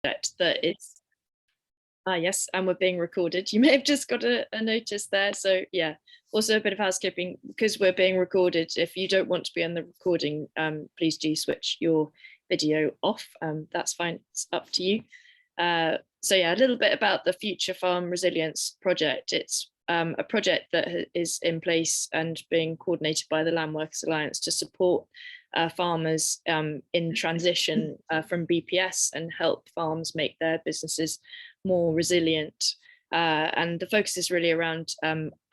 that it's yes, and we're being recorded. You may have just got a notice there. So yeah, also a bit of housekeeping, because we're being recorded. If you don't want to be on the recording, please do switch your video off. That's fine, it's up to you. So yeah, a little bit about the Future Farm Resilience Project. It's a project that is in place and being coordinated by the Land Workers Alliance to support farmers in transition from BPS and help farms make their businesses more resilient. And the focus is really around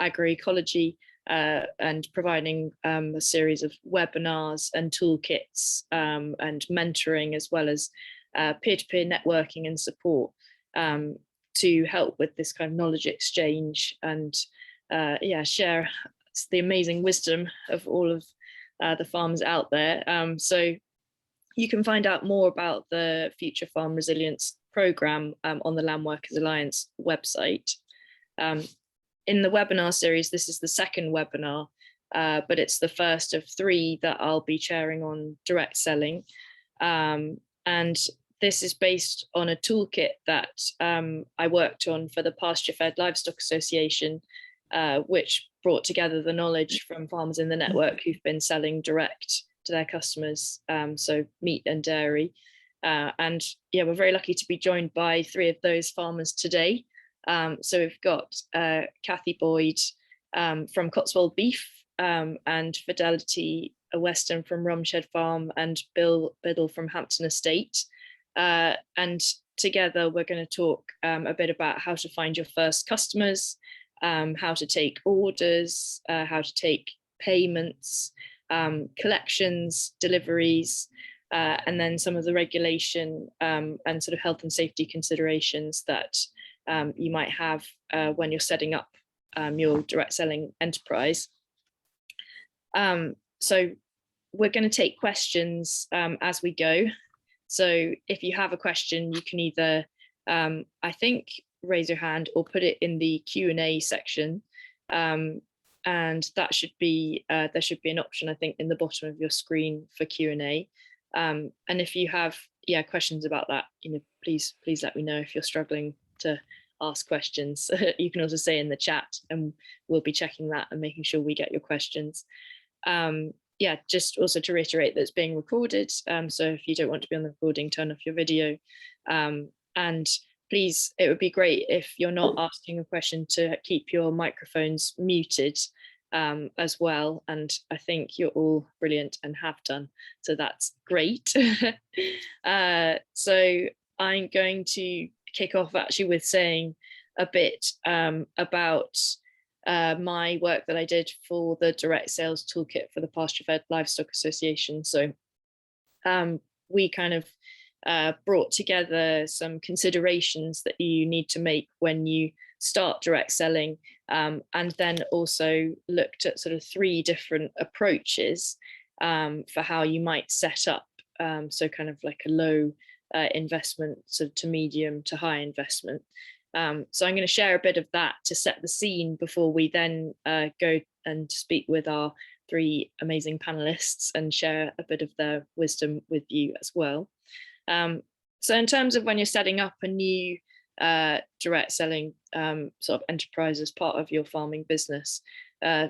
agroecology and providing a series of webinars and toolkits and mentoring, as well as peer-to-peer networking and support to help with this kind of knowledge exchange and yeah, share the amazing wisdom of all of the farms out there. So you can find out more about the Future Farm Resilience Programme on the Land Workers Alliance website. In the webinar series, this is the second webinar, but it's the first of 3 that I'll be chairing on direct selling. And this is based on a toolkit that I worked on for the Pasture Fed Livestock Association, which brought together the knowledge from farmers in the network who've been selling direct to their customers, so meat and dairy. And yeah, we're very lucky to be joined by 3 of those farmers today. So we've got Kathy Boyd from Cotswold Beef, and Fidelity Weston from Rumshed Farm, and Bill Biddle from Hampton Estate. And together we're going to talk a bit about how to find your first customers, how to take orders, how to take payments, collections, deliveries, and then some of the regulation and sort of health and safety considerations that you might have when you're setting up your direct selling enterprise. So we're going to take questions as we go. So if you have a question, you can either, I think, raise your hand or put it in the Q&A section. And that should be, there should be an option, I think, in the bottom of your screen for Q&A. And if you have questions about that, please let me know if you're struggling to ask questions. You can also say in the chat, and we'll be checking that and making sure we get your questions. Yeah, just also to reiterate that it's being recorded. So if you don't want to be on the recording, turn off your video. And please, it would be great if you're not asking a question to keep your microphones muted as well. And I think you're all brilliant and have done, so that's great. So I'm going to kick off actually with saying a bit about my work that I did for the direct sales toolkit for the Pasture Fed Livestock Association. So we kind of brought together some considerations that you need to make when you start direct selling, and then also looked at sort of 3 different approaches for how you might set up, so kind of like a low investment sort of to medium to high investment. So I'm going to share a bit of that to set the scene before we then go and speak with our 3 amazing panelists and share a bit of their wisdom with you as well. So in terms of when you're setting up a new direct selling sort of enterprise as part of your farming business,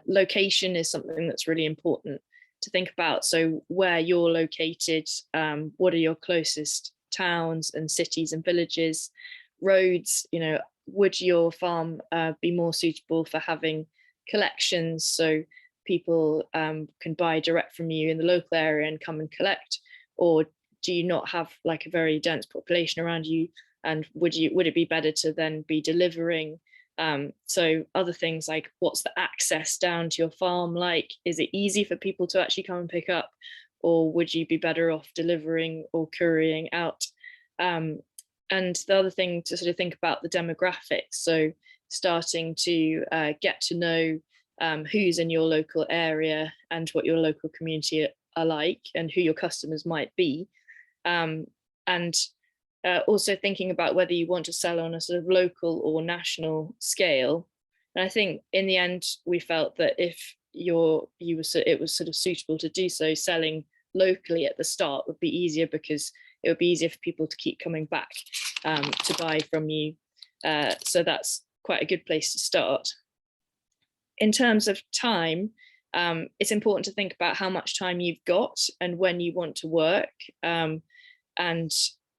location is something that's really important to think about. So where you're located, what are your closest towns and cities and villages? Roads, would your farm be more suitable for having collections so people can buy direct from you in the local area and come and collect? Or do you not have like a very dense population around you, and would it be better to then be delivering? So other things like, what's the access down to your farm like? Is it easy for people to actually come and pick up, or would you be better off delivering or couriering out? And the other thing to sort of think about the demographics, so starting to get to know who's in your local area and what your local community are like and who your customers might be. And also thinking about whether you want to sell on a sort of local or national scale. And I think in the end, we felt that if it was sort of suitable to do so, selling locally at the start would be easier, because it would be easier for people to keep coming back to buy from you. So that's quite a good place to start. In terms of time, it's important to think about how much time you've got and when you want to work. And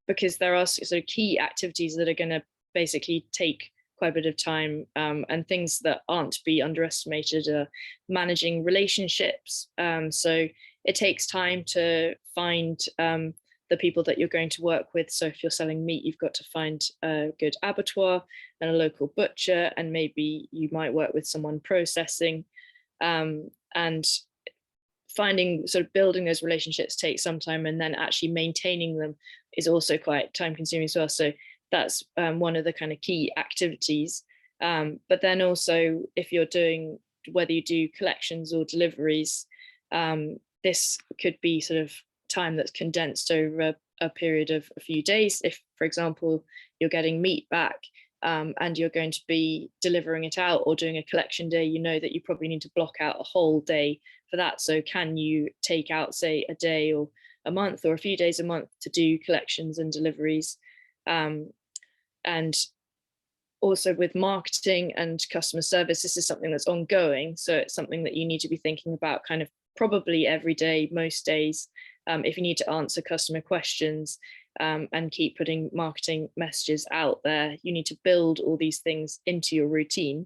because there are sort of key activities that are going to basically take quite a bit of time, and things that aren't to be underestimated are managing relationships. So it takes time to find the people that you're going to work with. So if you're selling meat, you've got to find a good abattoir and a local butcher, and maybe you might work with someone processing. And finding, sort of building those relationships takes some time, and then actually maintaining them is also quite time consuming as well. So that's one of the kind of key activities. But then also, if you're doing, whether you do collections or deliveries, this could be sort of time that's condensed over a period of a few days. If, for example, you're getting meat back, and you're going to be delivering it out or doing a collection day, you know that you probably need to block out a whole day for that. So can you take out, say, a day or a month or a few days a month to do collections and deliveries? And also with marketing and customer service, this is something that's ongoing. So it's something that you need to be thinking about kind of probably every day, most days. If you need to answer customer questions, and keep putting marketing messages out there, you need to build all these things into your routine.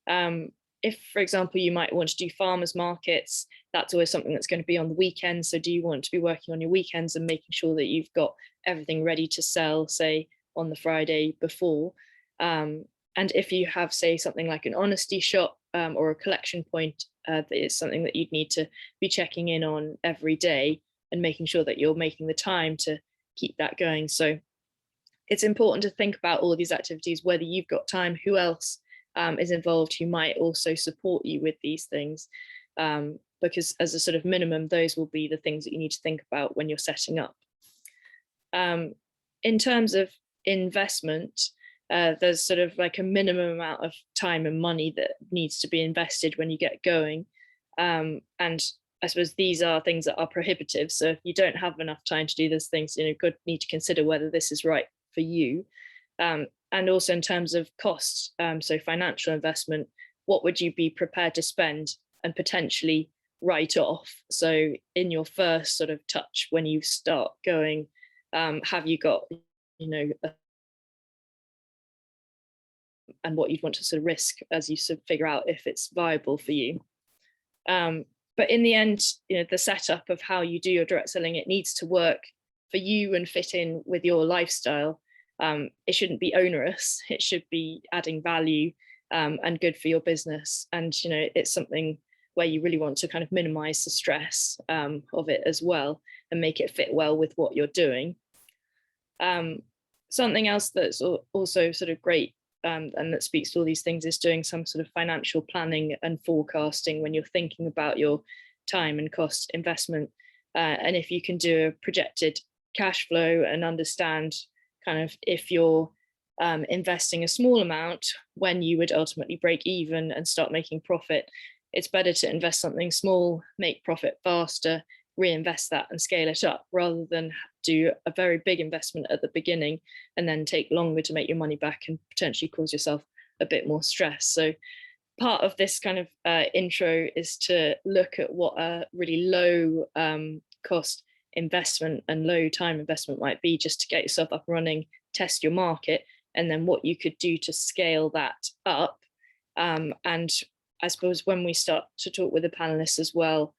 If, for example, you might want to do farmers markets, that's always something that's going to be on the weekends. So do you want to be working on your weekends and making sure that you've got everything ready to sell, say, on the Friday before? And if you have, say, something like an honesty shop, or a collection point, that is something that you'd need to be checking in on every day and making sure that you're making the time to keep that going. So it's important to think about all of these activities, whether you've got time, who else is involved who might also support you with these things, because as a sort of minimum, those will be the things that you need to think about when you're setting up. In terms of investment, there's sort of like a minimum amount of time and money that needs to be invested when you get going. And I suppose these are things that are prohibitive. So if you don't have enough time to do those things, you need to consider whether this is right for you. And also in terms of costs, so financial investment, what would you be prepared to spend and potentially write off? So in your first sort of touch, when you start going, have you got, and what you'd want to sort of risk as you sort of figure out if it's viable for you. But in the end, the setup of how you do your direct selling, it needs to work for you and fit in with your lifestyle. It shouldn't be onerous. It should be adding value, and good for your business. And, it's something where you really want to kind of minimize the stress of it as well and make it fit well with what you're doing. Something else that's also sort of great, and that speaks to all these things, is doing some sort of financial planning and forecasting when you're thinking about your time and cost investment. And if you can do a projected cash flow and understand kind of if you're investing a small amount, when you would ultimately break even and start making profit, it's better to invest something small, make profit faster, reinvest that and scale it up, rather than do a very big investment at the beginning and then take longer to make your money back and potentially cause yourself a bit more stress. So part of this kind of intro is to look at what a really low cost investment and low time investment might be, just to get yourself up and running, test your market, and then what you could do to scale that up. And I suppose when we start to talk with the panelists as well,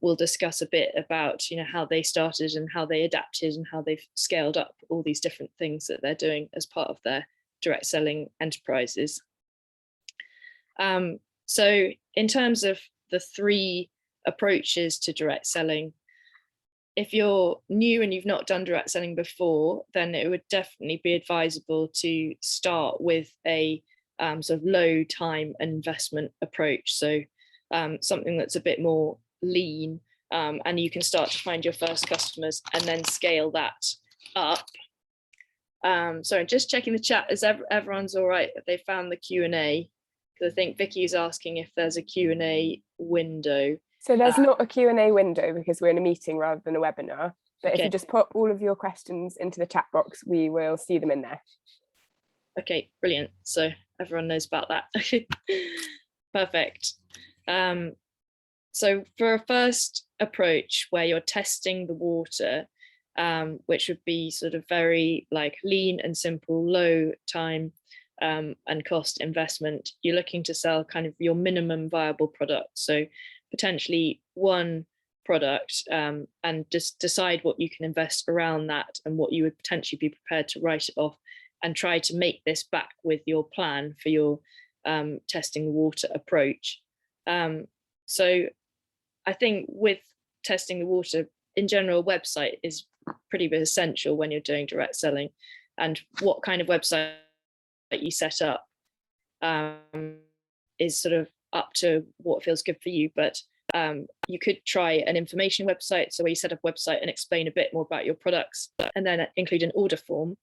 we'll discuss a bit about how they started and how they adapted and how they've scaled up all these different things that they're doing as part of their direct selling enterprises. So in terms of the three approaches to direct selling, if you're new and you've not done direct selling before, then it would definitely be advisable to start with a sort of low time and investment approach. So something that's a bit more lean, and you can start to find your first customers and then scale that up. So I'm just checking the chat. Is everyone's all right? They found the Q&A? Because I think Vicky's asking if there's a Q&A window. So there's not a Q&A window because we're in a meeting rather than a webinar. But Okay. if you just put all of your questions into the chat box, we will see them in there. Okay, brilliant. So everyone knows about that. Perfect. So for a first approach where you're testing the water, which would be sort of very like lean and simple, low time and cost investment, you're looking to sell kind of your minimum viable product. So potentially one product, and just decide what you can invest around that and what you would potentially be prepared to write it off, and try to make this back with your plan for your testing the water approach. So I think with testing the water in general, website is pretty essential when you're doing direct selling, and what kind of website that you set up is sort of up to what feels good for you. But you could try an information website, so where you set up a website and explain a bit more about your products, and then include an order form,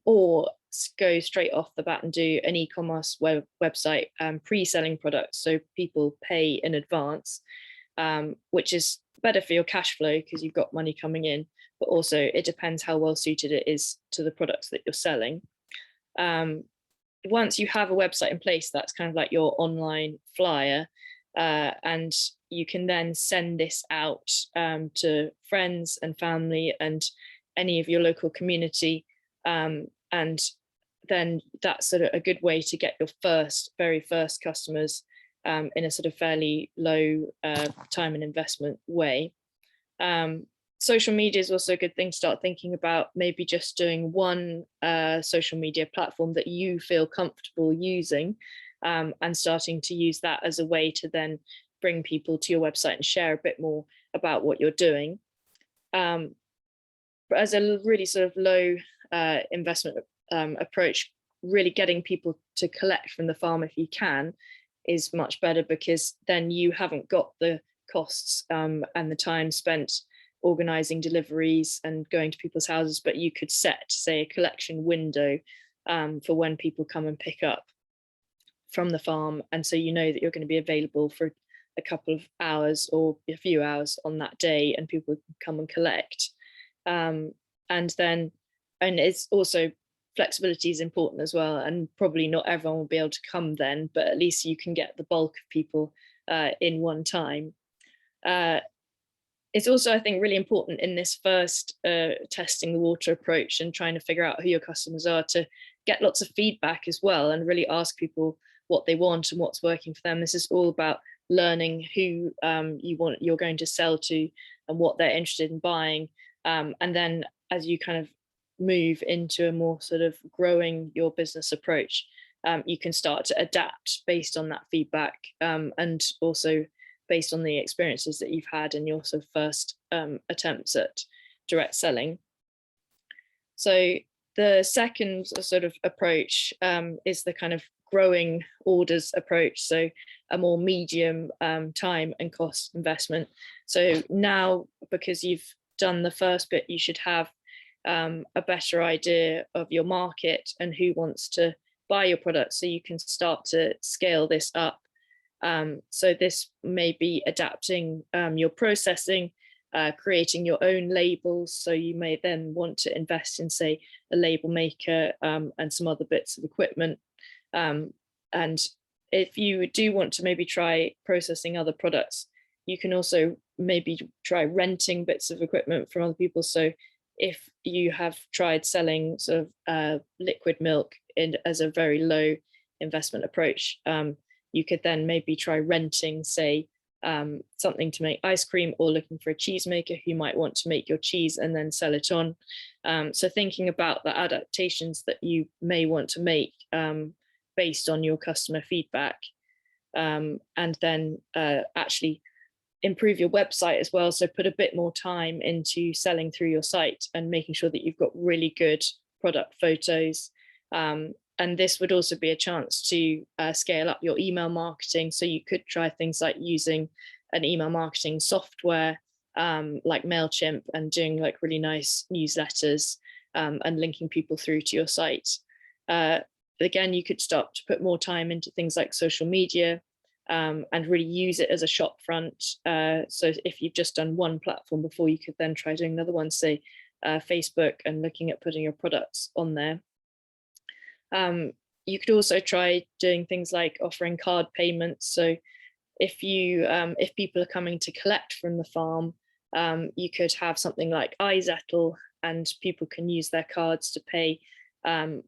or go straight off the bat and do an e-commerce website pre-selling products, so people pay in advance, which is better for your cash flow because you've got money coming in, but also it depends how well suited it is to the products that you're selling. Once you have a website in place, that's kind of like your online flyer, and you can then send this out to friends and family and any of your local community, and then that's sort of a good way to get your very first customers in a sort of fairly low time and investment way. Social media is also a good thing to start thinking about, maybe just doing one social media platform that you feel comfortable using, and starting to use that as a way to then bring people to your website and share a bit more about what you're doing. But as a really sort of low investment approach, really getting people to collect from the farm if you can is much better, because then you haven't got the costs and the time spent organizing deliveries and going to people's houses, but you could set, say, a collection window for when people come and pick up from the farm, and so you know that you're going to be available for a couple of hours or a few hours on that day, and people can come and collect. And it's also, flexibility is important as well, and probably not everyone will be able to come then, but at least you can get the bulk of people in one time. It's also, I think, really important in this first testing the water approach and trying to figure out who your customers are, to get lots of feedback as well, and really ask people what they want and what's working for them. This is all about learning who you're going to sell to and what they're interested in buying. And then as you kind of move into a more sort of growing your business approach, you can start to adapt based on that feedback, and also based on the experiences that you've had in your sort of first attempts at direct selling. So the second sort of approach is the kind of growing orders approach, so a more medium time and cost investment. So now, because you've done the first bit, you should have a better idea of your market and who wants to buy your product, so you can start to scale this up. So this may be adapting your processing, creating your own labels. So you may then want to invest in, say, a label maker and some other bits of equipment. And if you do want to maybe try processing other products, you can also maybe try renting bits of equipment from other people. So if you have tried selling sort of liquid milk as a very low investment approach, you could then maybe try renting, say, something to make ice cream, or looking for a cheesemaker who might want to make your cheese and then sell it on. So thinking about the adaptations that you may want to make based on your customer feedback, and then actually improve your website as well. So put a bit more time into selling through your site and making sure that you've got really good product photos. And this would also be a chance to scale up your email marketing. So you could try things like using an email marketing software like MailChimp, and doing like really nice newsletters and linking people through to your site. Again, you could start to put more time into things like social media, and really use it as a shop front. So if you've just done one platform before, you could then try doing another one, say Facebook, and looking at putting your products on there. You could also try doing things like offering card payments. So if people are coming to collect from the farm, you could have something like iZettle, and people can use their cards to pay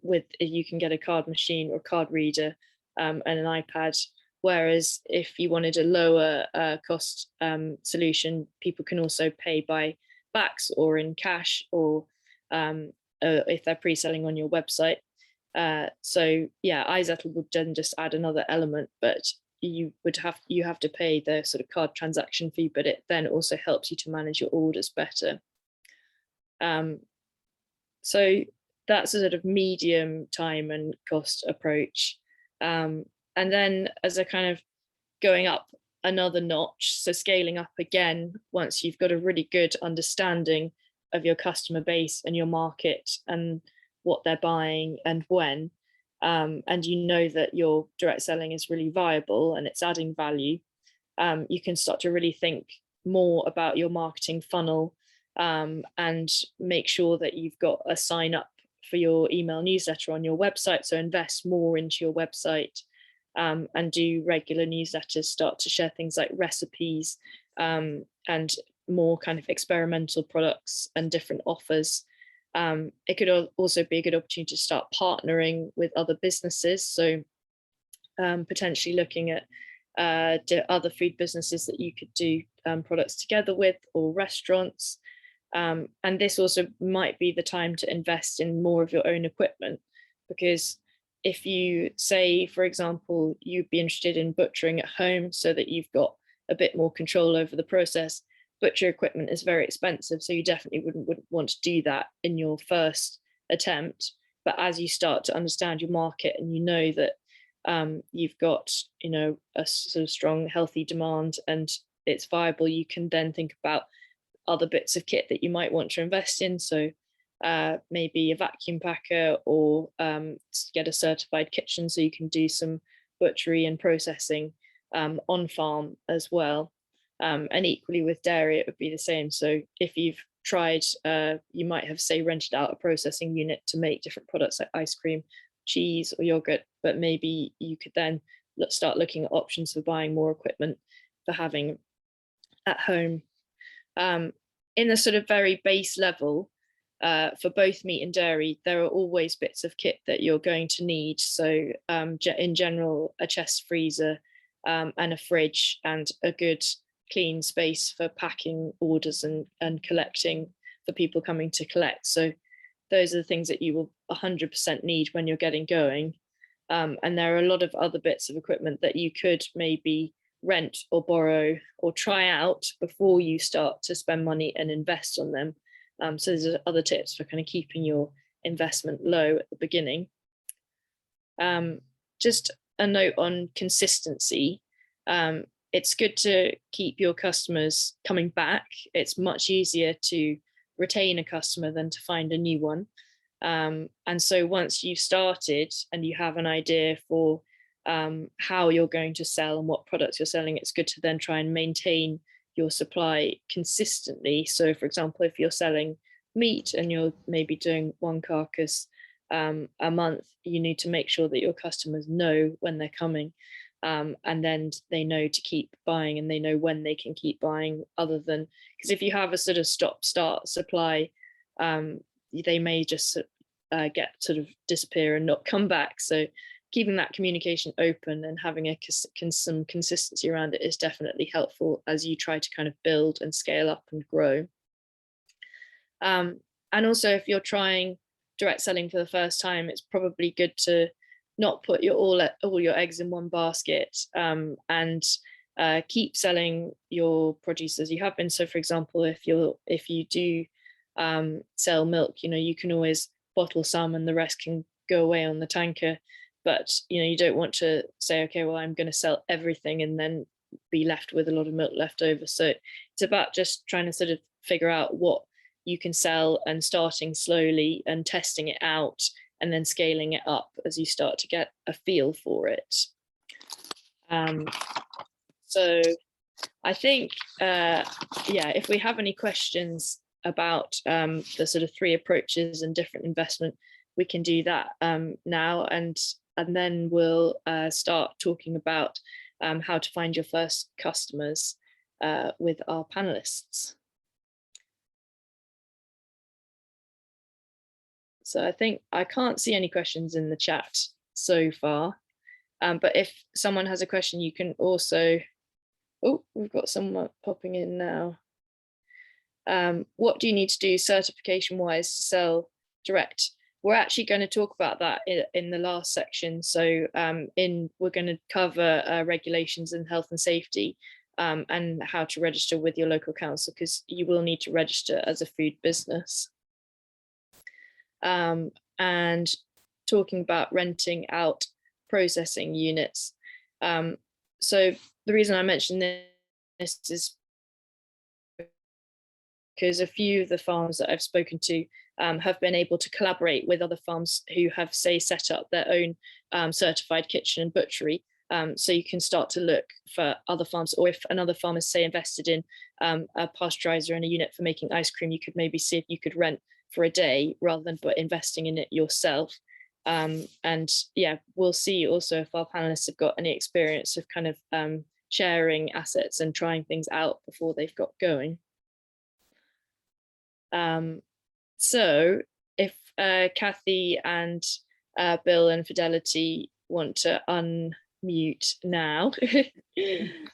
with. You can get a card machine or card reader and an iPad. Whereas if you wanted a lower cost solution, people can also pay by backs or in cash, or if they're pre-selling on your website. So yeah, iZettle would then just add another element, but you have to pay the sort of card transaction fee, but it then also helps you to manage your orders better. So that's a sort of medium time and cost approach. And then as a kind of going up another notch, so scaling up again, once you've got a really good understanding of your customer base and your market and what they're buying and when, and you know that your direct selling is really viable and it's adding value, you can start to really think more about your marketing funnel, and make sure that you've got a sign up for your email newsletter on your website. So invest more into your website, and do regular newsletters, start to share things like recipes, and more kind of experimental products and different offers. It could also be a good opportunity to start partnering with other businesses. So potentially looking at other food businesses that you could do products together with, or restaurants. And this also might be the time to invest in more of your own equipment, because if you say, for example, you'd be interested in butchering at home so that you've got a bit more control over the process, butcher equipment is very expensive. So you definitely wouldn't want to do that in your first attempt. But as you start to understand your market and you know that you've got, a sort of strong, healthy demand and it's viable, you can then think about other bits of kit that you might want to invest in. So maybe a vacuum packer, or get a certified kitchen so you can do some butchery and processing on farm as well. And equally with dairy, it would be the same. So if you've tried, you might have, say, rented out a processing unit to make different products like ice cream, cheese, or yogurt, but maybe you could then start looking at options for buying more equipment for having at home. In the sort of very base level, for both meat and dairy, there are always bits of kit that you're going to need. So in general, a chest freezer, and a fridge, and a good clean space for packing orders and collecting for people coming to collect. So those are the things that you will 100% need when you're getting going. And there are a lot of other bits of equipment that you could maybe rent or borrow or try out before you start to spend money and invest on them. So there's other tips for kind of keeping your investment low at the beginning. Just a note on consistency. It's good to keep your customers coming back. It's much easier to retain a customer than to find a new one. And so once you've started and you have an idea for how you're going to sell and what products you're selling, it's good to then try and maintain your supply consistently. So for example, if you're selling meat and you're maybe doing one carcass a month, you need to make sure that your customers know when they're coming, and then they know to keep buying and they know when they can keep buying, other than, because if you have a sort of stop-start supply, they may just get sort of disappear and not come back. So keeping that communication open and having some consistency around it is definitely helpful as you try to kind of build and scale up and grow. And also, if you're trying direct selling for the first time, it's probably good to not put all your eggs in one basket, and keep selling your produce as you have been. So for example, if you do sell milk, you can always bottle some and the rest can go away on the tanker. But you don't want to say, okay, well, I'm going to sell everything and then be left with a lot of milk left over. So it's about just trying to sort of figure out what you can sell and starting slowly and testing it out and then scaling it up as you start to get a feel for it. So I think, yeah, if we have any questions about the sort of 3 approaches and different investment, we can do that now, and then we'll start talking about how to find your first customers with our panelists. So I think I can't see any questions in the chat so far, but if someone has a question, you can also, oh, we've got someone popping in now. What do you need to do certification wise to sell direct? We're actually going to talk about that in the last section. So we're going to cover regulations and health and safety and how to register with your local council, because you will need to register as a food business. And talking about renting out processing units. So the reason I mentioned this is because a few of the farms that I've spoken to have been able to collaborate with other farms who have, say, set up their own certified kitchen and butchery. So you can start to look for other farms, or if another farm is, say, invested in a pasteurizer and a unit for making ice cream, you could maybe see if you could rent for a day rather than investing in it yourself. And yeah, we'll see also if our panelists have got any experience of kind of sharing assets and trying things out before they've got going. So if Kathy and Bill and Fidelity want to unmute now,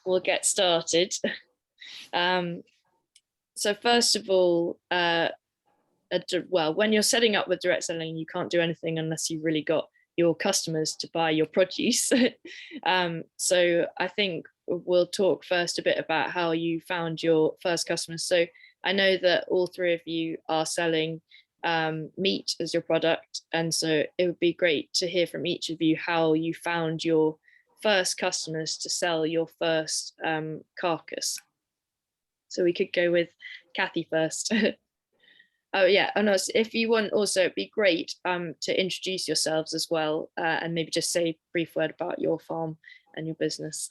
we'll get started. So first of all, well, when you're setting up with direct selling, you can't do anything unless you've really got your customers to buy your produce. So I think we'll talk first a bit about how you found your first customers. So I know that all 3 of you are selling meat as your product, and so it would be great to hear from each of you how you found your first customers to sell your first carcass. So we could go with Kathy first. Oh yeah, and also, if you want, also it'd be great to introduce yourselves as well, and maybe just say a brief word about your farm and your business.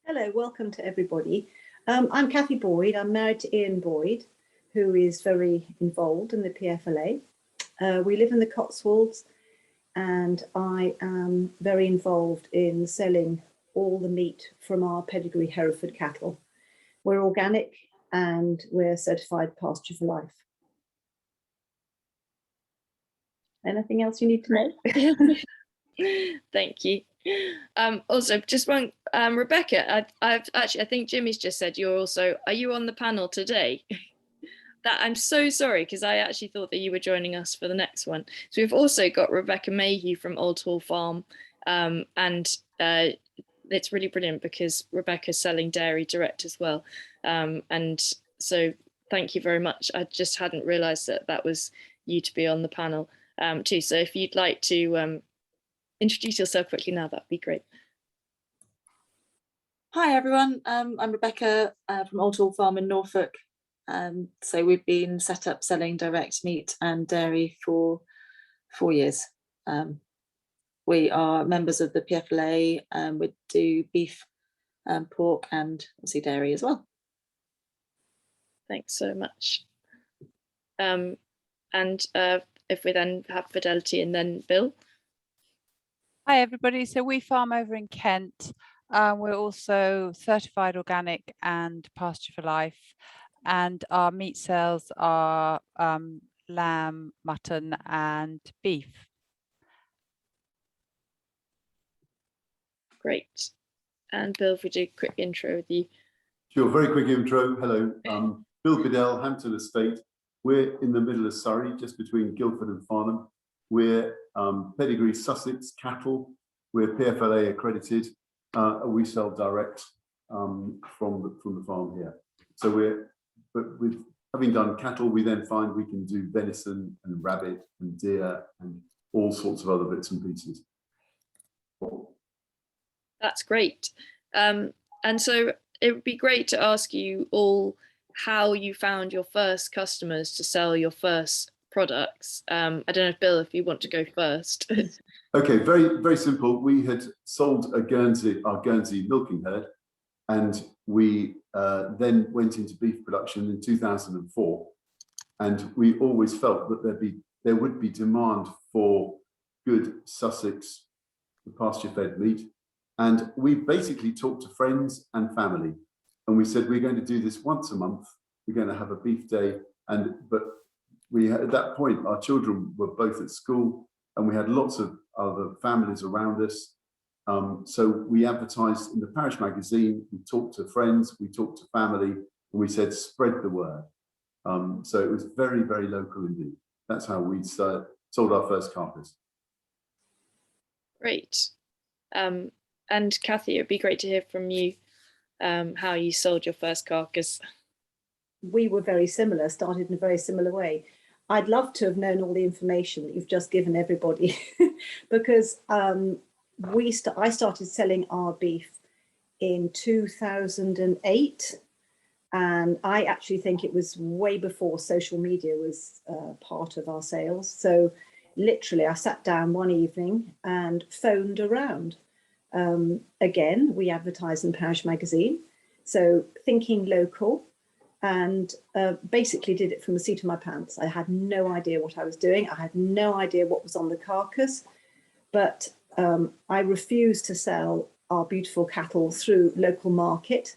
Hello, welcome to everybody. I'm Kathy Boyd. I'm married to Ian Boyd, who is very involved in the PFLA. We live in the Cotswolds, and I am very involved in selling all the meat from our pedigree Hereford cattle. We're organic and we're certified pasture for life. Anything else you need to know? Thank you. Also, just one, Rebecca, I think Jimmy's just said are you on the panel today? That I'm so sorry, because I actually thought that you were joining us for the next one. So we've also got Rebecca Mayhew from Old Hall Farm, and it's really brilliant because Rebecca's selling dairy direct as well. And so thank you very much. I just hadn't realised that was you to be on the panel too. So if you'd like to introduce yourself quickly now, that'd be great. Hi everyone, I'm Rebecca from Old Hall Farm in Norfolk. So we've been set up selling direct meat and dairy for 4 years. We are members of the PFLA, and we do beef, pork, and obviously dairy as well. Thanks so much. And if we then have Fidelity and then Bill. Hi everybody, so we farm over in Kent. We're also certified organic and pasture for life, and our meat sales are lamb, mutton and beef. Great. And Bill, if we do a quick intro with you. Sure, very quick intro. Hello, Bill Biddell, Hampton Estate. We're in the middle of Surrey, just between Guildford and Farnham. We're pedigree Sussex cattle. We're PFLA accredited. We sell direct from the farm here. So but with having done cattle, we then find we can do venison and rabbit and deer and all sorts of other bits and pieces. That's great. And so it would be great to ask you all how you found your first customers to sell your first products. I don't know if Bill, if you want to go first. Okay, very, very simple. We had sold our Guernsey milking herd, and we then went into beef production in 2004. And we always felt that there would be demand for good Sussex pasture-fed meat. And we basically talked to friends and family, and we said, we're going to do this once a month. We're going to have a beef day. But we at that point, our children were both at school, and we had lots of other families around us. So we advertised in the parish magazine, we talked to friends, we talked to family, and we said, spread the word. So it was very, very local indeed. That's how we sold our first carcass. Great. And Kathy, it'd be great to hear from you how you sold your first carcass. We were very similar, started in a very similar way. I'd love to have known all the information that you've just given everybody because I started selling our beef in 2008, and I actually think it was way before social media was part of our sales. So literally I sat down one evening and phoned around. Again, we advertised in Parish Magazine, so thinking local, and basically did it from the seat of my pants. I had no idea what I was doing. I had no idea what was on the carcass, but I refused to sell our beautiful cattle through local market,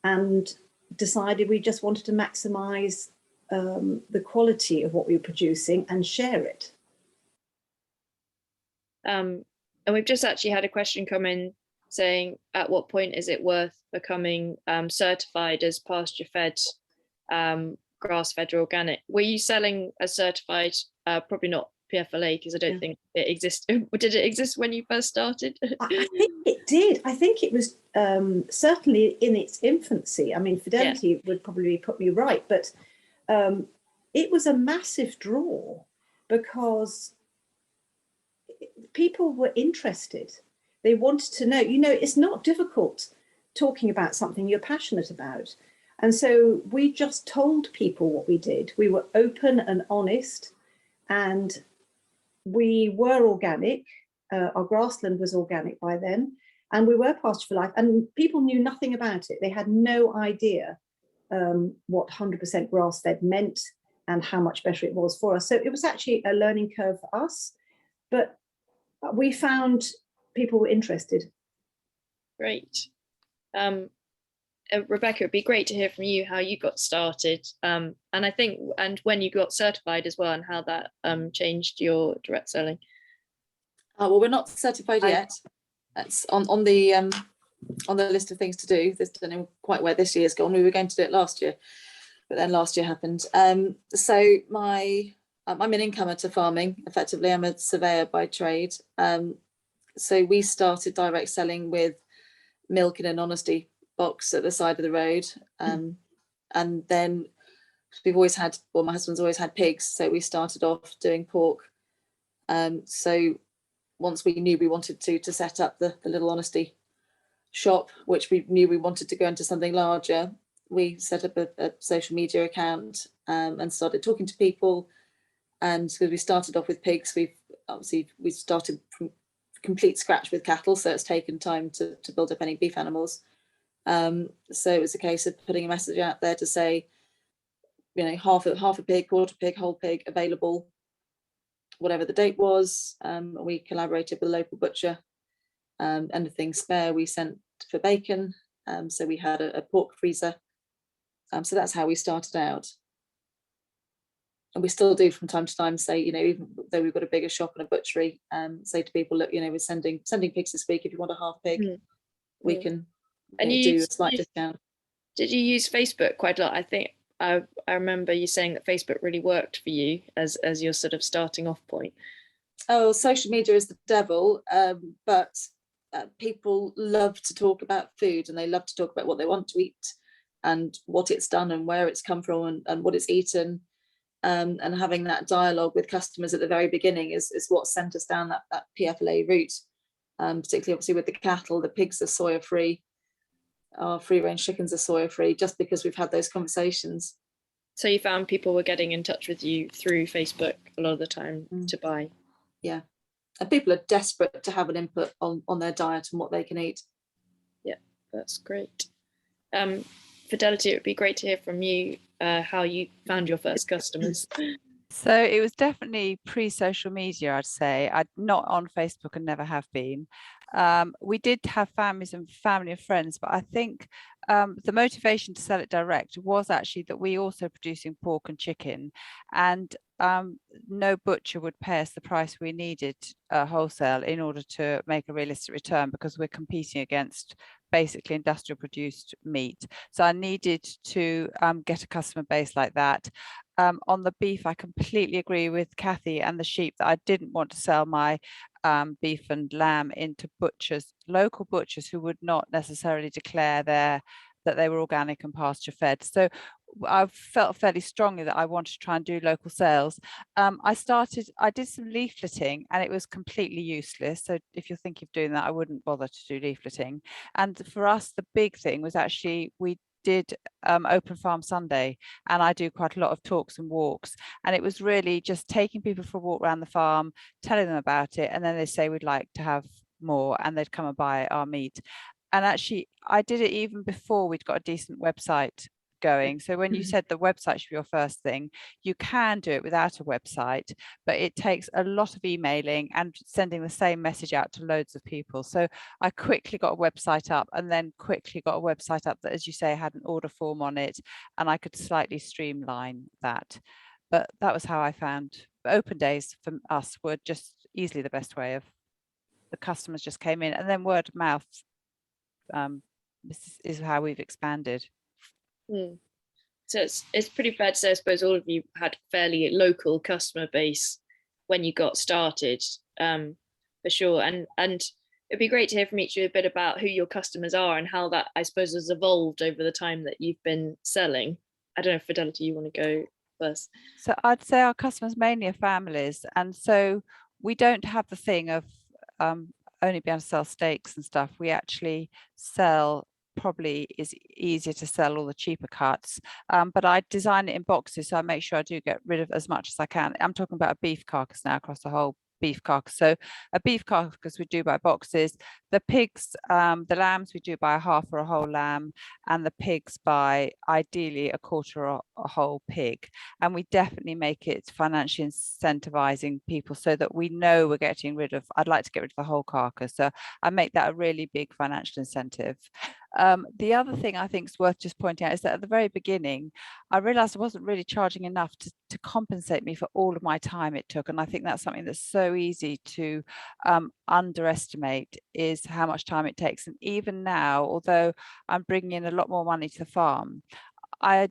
and decided we just wanted to maximize the quality of what we were producing and share it. And we've just actually had a question come in saying, at what point is it worth becoming certified as pasture-fed, grass-fed or organic? Were you selling as certified? Probably not PFLA, because I don't think it existed. Did it exist when you first started? I think it did. I think it was certainly in its infancy. I mean, Fidelity would probably put me right, but it was a massive draw because people were interested. They wanted to know, it's not difficult talking about something you're passionate about. And so we just told people what we did. We were open and honest, and we were organic. Our grassland was organic by then, and we were pasture for life. And people knew nothing about it. They had no idea what 100% grass-fed meant and how much better it was for us. So it was actually a learning curve for us, but we found people were interested. Great. Rebecca, it'd be great to hear from you how you got started, and when you got certified as well, and how that changed your direct selling. Well, we're not certified yet. That's on the list of things to do. I don't know quite where this year's gone. We were going to do it last year, but then last year happened. So I'm an incomer to farming. Effectively, I'm a surveyor by trade. So we started direct selling with milk in an honesty box at the side of the road, and then we've always had, well, my husband's always had pigs, so we started off doing pork. So once we knew we wanted to set up the little honesty shop, which we knew we wanted to go into something larger, we set up a social media account and started talking to people. And because we started off with pigs, we started from complete scratch with cattle, so it's taken time to build up any beef animals. So it was a case of putting a message out there to say, half a pig, quarter pig, whole pig available, whatever the date was. We collaborated with a local butcher. Anything spare we sent for bacon. So we had a pork freezer. So that's how we started out. And we still do from time to time say, even though we've got a bigger shop and a butchery, say to people, look, we're sending pigs this week. If you want a half pig, we can do a slight discount. Did you use Facebook quite a lot? I think I remember you saying that Facebook really worked for you as your sort of starting off point. Oh, social media is the devil, but people love to talk about food, and they love to talk about what they want to eat and what it's done and where it's come from and what it's eaten. And having that dialogue with customers at the very beginning is what sent us down that PFLA route, particularly obviously with the cattle. The pigs are soya free, our free range chickens are soya free, just because we've had those conversations. So you found people were getting in touch with you through Facebook a lot of the time to buy. Yeah, and people are desperate to have an input on their diet and what they can eat. Yeah, that's great. Fidelity, it would be great to hear from you how you found your first customers. So it was definitely pre-social media, I'd say. I'm not on Facebook and never have been. We did have family and friends, but I think the motivation to sell it direct was actually that we also producing pork and chicken, and no butcher would pay us the price we needed wholesale in order to make a realistic return, because we're competing against basically industrial produced meat. So I needed to get a customer base like that. On the beef, I completely agree with Kathy and the sheep that I didn't want to sell my beef and lamb into butchers, local butchers who would not necessarily declare that they were organic and pasture fed. So I felt fairly strongly that I wanted to try and do local sales. I did some leafleting, and it was completely useless. So if you're thinking of doing that, I wouldn't bother to do leafleting. And for us, the big thing was actually we did Open Farm Sunday, and I do quite a lot of talks and walks, and it was really just taking people for a walk around the farm, telling them about it, and then they say we'd like to have more, and they'd come and buy our meat. And actually I did it even before we'd got a decent website going. So when you said the website should be your first thing, you can do it without a website, but it takes a lot of emailing and sending the same message out to loads of people. So I quickly got a website up, and then quickly got a website up that, as you say, had an order form on it, and I could slightly streamline that. But that was how I found open days for us were just easily the best way of, the customers just came in, and then word of mouth. This is how we've expanded. So it's pretty fair to say, I suppose, all of you had fairly local customer base when you got started, for sure. And it'd be great to hear from each of you a bit about who your customers are and how that, I suppose, has evolved over the time that you've been selling. I don't know if Fidelity, you want to go first? So I'd say our customers mainly are families, and so we don't have the thing of only being able to sell steaks and stuff. We actually sell, probably is easier to sell all the cheaper cuts, but I design it in boxes, so I make sure I do get rid of as much as I can. I'm talking about a beef carcass now, across the whole beef carcass. So a beef carcass we do by boxes. The pigs, the lambs we do by a half or a whole lamb, and the pigs by ideally a quarter or a whole pig. And we definitely make it financially incentivizing people so that we know we're getting rid of, I'd like to get rid of the whole carcass. So I make that a really big financial incentive. The other thing I think is worth just pointing out is that at the very beginning, I realized I wasn't really charging enough to compensate me for all of my time it took. And I think that's something that's so easy to underestimate, is how much time it takes. And even now, although I'm bringing in a lot more money to the farm, I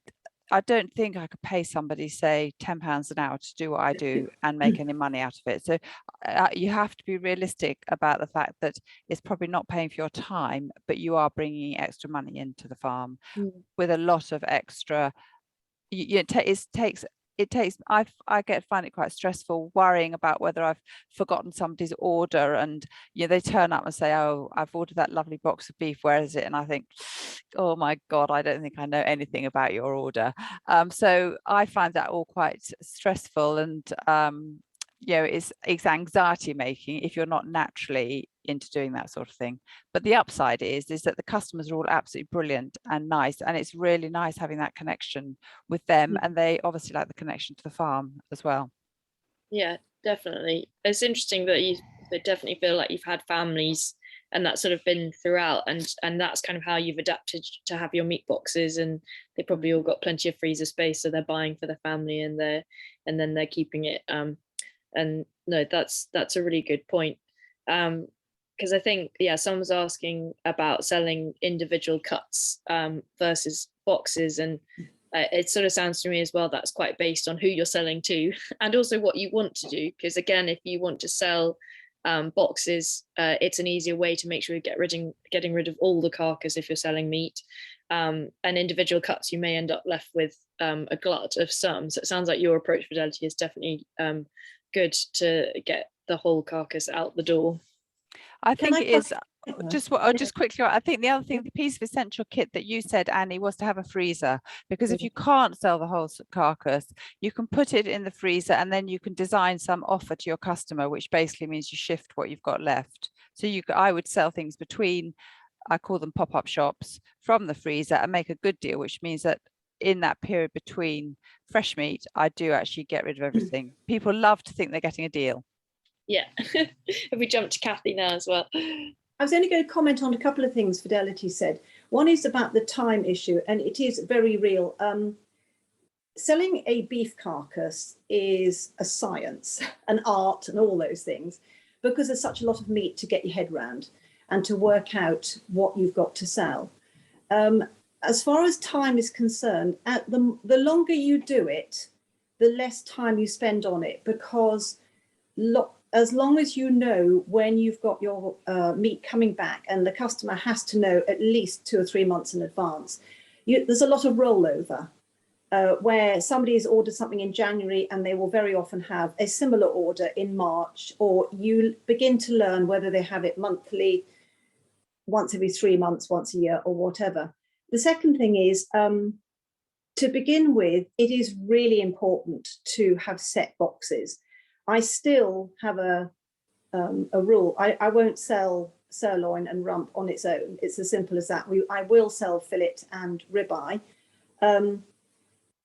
don't think I could pay somebody, say, £10 an hour to do what I do and make any money out of it. So you have to be realistic about the fact that it's probably not paying for your time, but you are bringing extra money into the farm with a lot of extra. I find it quite stressful worrying about whether I've forgotten somebody's order, and they turn up and say, oh, I've ordered that lovely box of beef, where is it? And I think, oh my God, I don't think I know anything about your order. So I find that all quite stressful, and it's anxiety making if you're not naturally into doing that sort of thing. But the upside is that the customers are all absolutely brilliant and nice, and it's really nice having that connection with them, and they obviously like the connection to the farm as well. Yeah, definitely. It's interesting that you definitely feel like you've had families, and that's sort of been throughout, and that's kind of how you've adapted to have your meat boxes, and they probably all got plenty of freezer space, so they're buying for their family, and then they're keeping it. And no, that's a really good point. Because I think, someone was asking about selling individual cuts versus boxes, and it sort of sounds to me as well that's quite based on who you're selling to and also what you want to do. Because again, if you want to sell boxes, it's an easier way to make sure you're getting rid of all the carcass if you're selling meat. And individual cuts, you may end up left with a glut of some. So it sounds like your approach, Fidelity, is definitely good to get the whole carcass out the door. I think it is just quickly, I think the other thing, the piece of essential kit that you said, Annie, was to have a freezer, because if you can't sell the whole carcass, you can put it in the freezer and then you can design some offer to your customer, which basically means you shift what you've got left. So I would sell things between, I call them pop-up shops, from the freezer and make a good deal, which means that in that period between fresh meat, I do actually get rid of everything. People love to think they're getting a deal. Yeah. If we jump to Kathy now as well. I was only going to comment on a couple of things Fidelity said. One is about the time issue, and it is very real. Selling a beef carcass is a science, an art, and all those things, because there's such a lot of meat to get your head around and to work out what you've got to sell. As far as time is concerned, the longer you do it, the less time you spend on it, because as long as you know when you've got your meat coming back, and the customer has to know at least 2 or 3 months in advance, there's a lot of rollover where somebody has ordered something in January and they will very often have a similar order in March, or you begin to learn whether they have it monthly, once every 3 months, once a year, or whatever. The second thing is, to begin with, it is really important to have set boxes. I still have a rule. I won't sell sirloin and rump on its own. It's as simple as that. I will sell fillet and ribeye.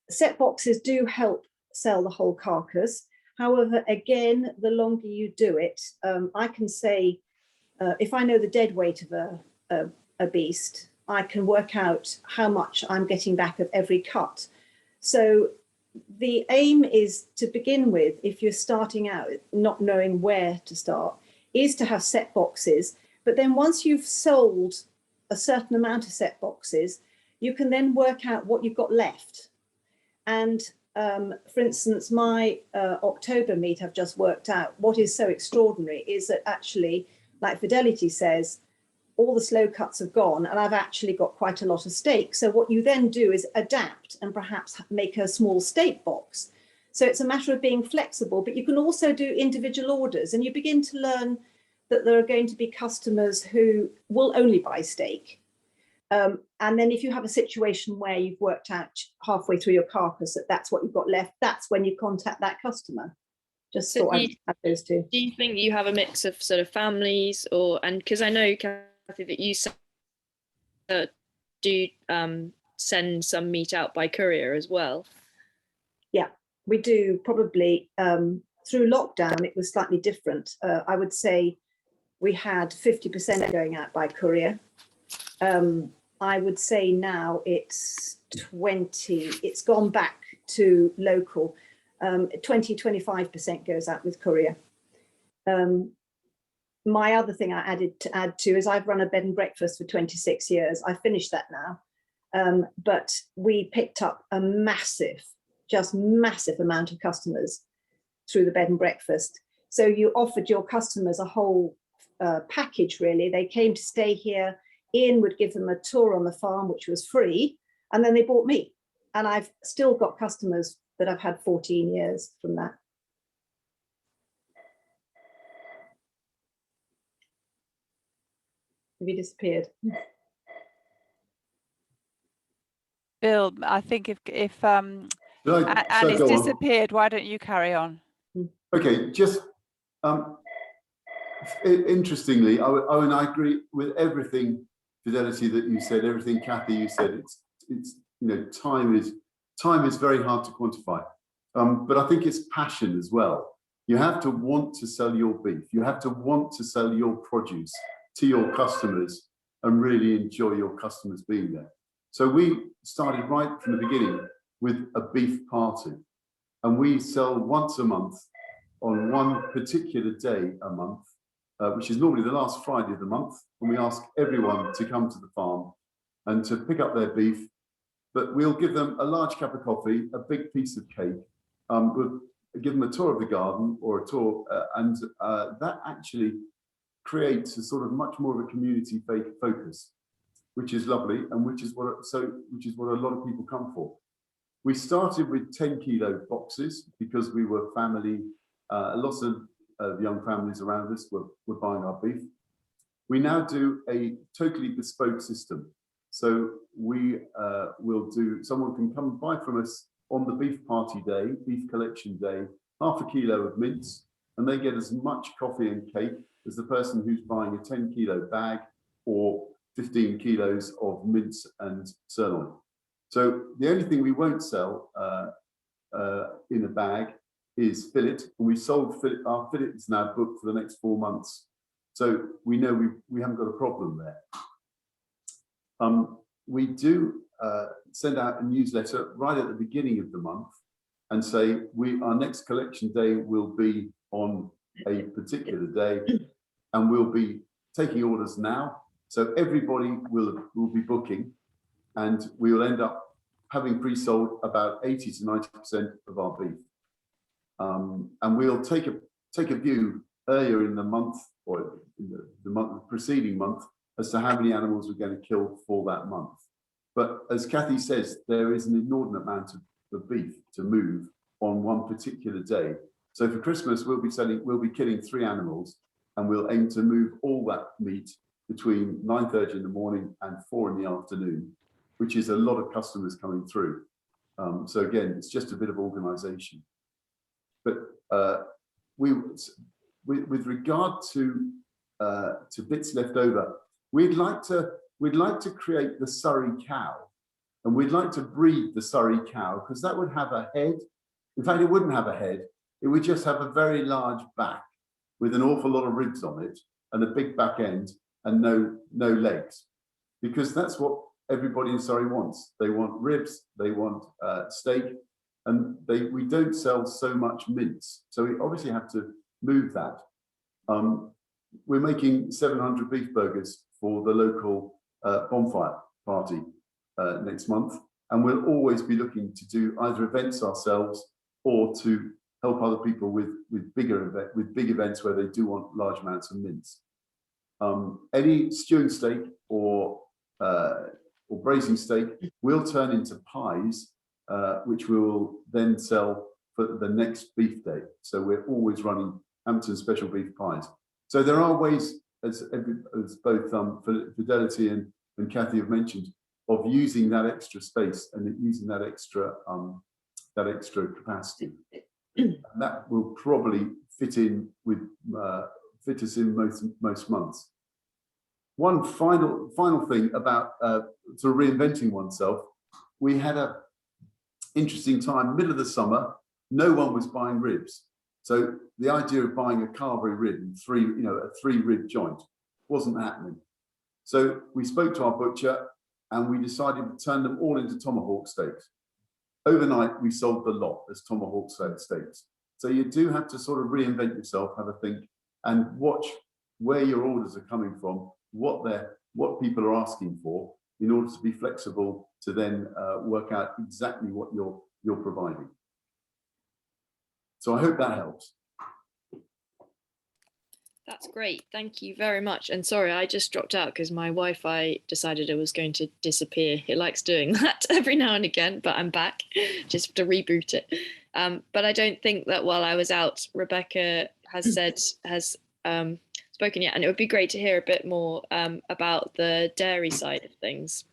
Set boxes do help sell the whole carcass. However, again, the longer you do it, I can say, if I know the dead weight of a beast, I can work out how much I'm getting back of every cut. So the aim is, to begin with, if you're starting out not knowing where to start, is to have set boxes. But then once you've sold a certain amount of set boxes, you can then work out what you've got left. And for instance, my October meat I've just worked out. What is so extraordinary is that actually, like Fidelity says, all the slow cuts have gone, and I've actually got quite a lot of steak. So what you then do is adapt and perhaps make a small steak box. So it's a matter of being flexible, but you can also do individual orders, and you begin to learn that there are going to be customers who will only buy steak. And then if you have a situation where you've worked out halfway through your carcass that that's what you've got left, that's when you contact that customer. Just So thought I'd add those two. Do you think you have a mix of sort of families, and because I know, Kathy, that you do send some meat out by courier as well? Yeah, we do. Probably through lockdown, it was slightly different. I would say we had 50% going out by courier. I would say now it's 20, it's gone back to local. 20-25% goes out with courier. My other thing I add to is I've run a bed and breakfast for 26 years. I finished that now, but we picked up a massive amount of customers through the bed and breakfast. So you offered your customers a whole package, really. They came to stay here. Ian would give them a tour on the farm, which was free, and then they bought meat. And I've still got customers that I've had 14 years from that. Have you disappeared? Bill, I think if Annie's disappeared, why don't you carry on? Okay, just interestingly, Owen, I agree with everything, Fidelity, that you said, everything, Kathy, you said. It's you know, time is very hard to quantify, but I think it's passion as well. You have to want to sell your beef. You have to want to sell your produce to your customers and really enjoy your customers being there. So we started right from the beginning with a beef party, and we sell once a month on one particular day a month, which is normally the last Friday of the month, and we ask everyone to come to the farm and to pick up their beef. But we'll give them a large cup of coffee, a big piece of cake. We'll give them a tour of the garden or a tour, and that actually creates a sort of much more of a community focus, which is lovely, and which is what a lot of people come for. We started with 10-kilo boxes because we were family. Lots of young families around us were buying our beef. We now do a totally bespoke system. So we will do, someone can come and buy from us on the beef party day, beef collection day, half a kilo of mince, and they get as much coffee and cake as the person who's buying a 10-kilo bag or 15 kilos of mince and sirloin. So the only thing we won't sell in a bag is fillet, and we sold fillet. Our fillet is now booked for the next 4 months, so we know we haven't got a problem there. We do send out a newsletter right at the beginning of the month and say our next collection day will be on a particular day, and we'll be taking orders now. So everybody will be booking, and we will end up having pre-sold about 80 to 90% of our beef. And we'll take a view earlier in the month or in the preceding month as to how many animals we're going to kill for that month. But as Kathy says, there is an inordinate amount of beef to move on one particular day. So for Christmas, we'll be killing 3 animals, and we'll aim to move all that meat between 9:30 in the morning and 4 in the afternoon, which is a lot of customers coming through. So again, it's just a bit of organisation. But with regard to bits left over, we'd like to create the Surrey cow, and we'd like to breed the Surrey cow, because that would have a head. In fact, it wouldn't have a head. It would just have a very large back with an awful lot of ribs on it and a big back end and no legs, because that's what everybody in Surrey wants. They want ribs, they want steak, and we don't sell so much mince. So we obviously have to move that. We're making 700 beef burgers for the local bonfire party next month, and we'll always be looking to do either events ourselves or to help other people with big events where they do want large amounts of mince. Any stewing steak or braising steak will turn into pies, which we will then sell for the next beef day. So we're always running Hampton special beef pies. So there are ways, as both Fidelity and Kathy have mentioned, of using that extra space and using that extra capacity. And that will probably fit us in most months. One final thing about sort of reinventing oneself. We had an interesting time, middle of the summer. No one was buying ribs, so the idea of buying a Carvery rib in a 3-rib joint wasn't happening. So we spoke to our butcher, and we decided to turn them all into tomahawk steaks. Overnight, we sold the lot as tomahawk steaks. So you do have to sort of reinvent yourself, have a think, and watch where your orders are coming from, what people are asking for, in order to be flexible to then work out exactly what you're providing. So I hope that helps. That's great. Thank you very much. And sorry, I just dropped out because my Wi-Fi decided it was going to disappear. It likes doing that every now and again, but I'm back. Just to reboot it. But I don't think that while I was out, Rebecca has spoken yet. And it would be great to hear a bit more about the dairy side of things.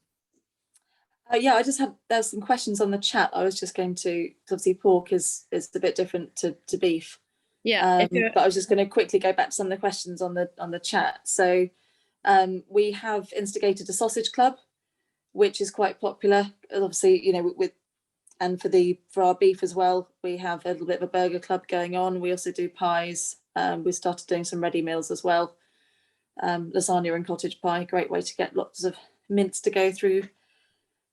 Yeah, there's some questions on the chat. I was just going to, obviously pork is a bit different to beef. Yeah, but I was just going to quickly go back to some of the questions on the chat. So we have instigated a sausage club, which is quite popular. Obviously, and for our beef as well, we have a little bit of a burger club going on. We also do pies. We started doing some ready meals as well. Lasagna and cottage pie, great way to get lots of mince to go through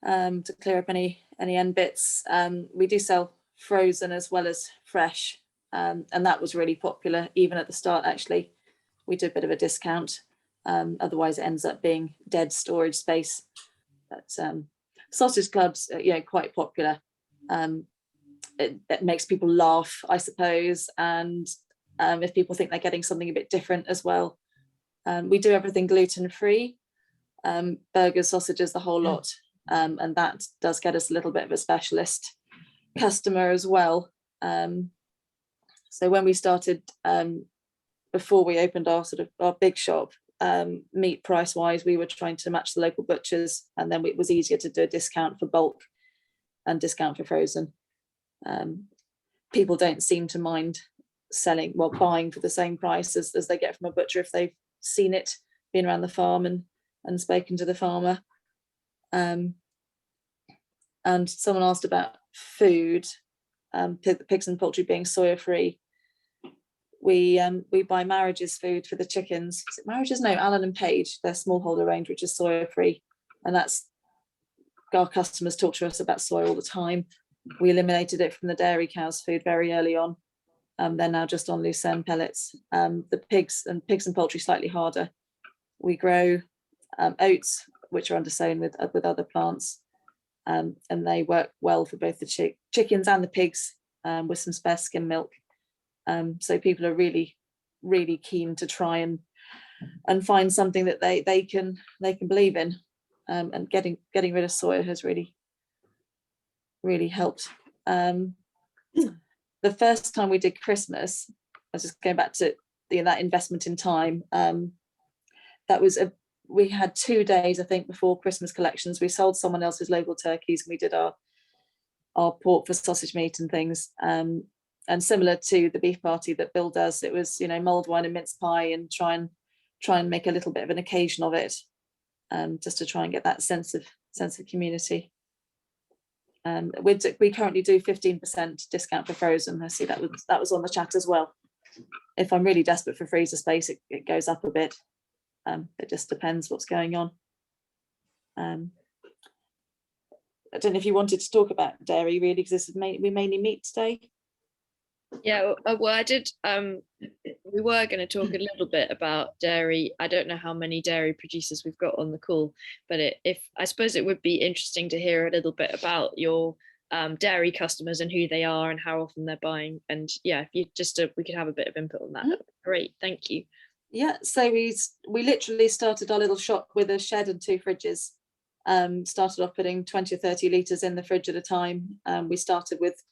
to clear up any end bits. We do sell frozen as well as fresh. And that was really popular even at the start. Actually, we do a bit of a discount, otherwise it ends up being dead storage space. But sausage clubs quite popular. It makes people laugh, I suppose, and if people think they're getting something a bit different as well. We do everything gluten-free, burgers, sausages, the whole lot, and that does get us a little bit of a specialist customer as well. So when we started, before we opened our big shop, meat price wise, we were trying to match the local butchers, and then it was easier to do a discount for bulk and discount for frozen. People don't seem to mind buying for the same price as they get from a butcher if they've seen it, been around the farm and spoken to the farmer. And someone asked about food, pigs and poultry being soya free. We buy Marriage's food for the chickens. Is it Marriage's? No, Allen and Page, their smallholder range, which is soya free, and that's, our customers talk to us about soy all the time. We eliminated it from the dairy cows' food very early on. They're now just on lucerne pellets. The pigs and poultry slightly harder. We grow oats, which are undersown with other plants, and they work well for both the chickens and the pigs, with some spare skim milk. So people are really, really keen to try and find something that they can believe in, and getting rid of soya has really, really helped. The first time we did Christmas, I was just going back to that investment in time. We had 2 days, I think, before Christmas collections. We sold someone else's local turkeys, and we did our pork for sausage meat and things. And similar to the beef party that Bill does, it was, mulled wine and mince pie, and try and make a little bit of an occasion of it, just to try and get that sense of community. We currently do 15% discount for frozen. I see that was on the chat as well. If I'm really desperate for freezer space, it goes up a bit. It just depends what's going on. I don't know if you wanted to talk about dairy really, because we mainly meat today. Yeah, well, I did. We were going to talk a little bit about dairy. I don't know how many dairy producers we've got on the call, but I suppose it would be interesting to hear a little bit about your dairy customers and who they are and how often they're buying. And yeah, if you we could have a bit of input on that. That'd be great, thank you. Yeah, so we literally started our little shop with a shed and 2 fridges. Started off putting 20 or 30 litres in the fridge at a time. We started with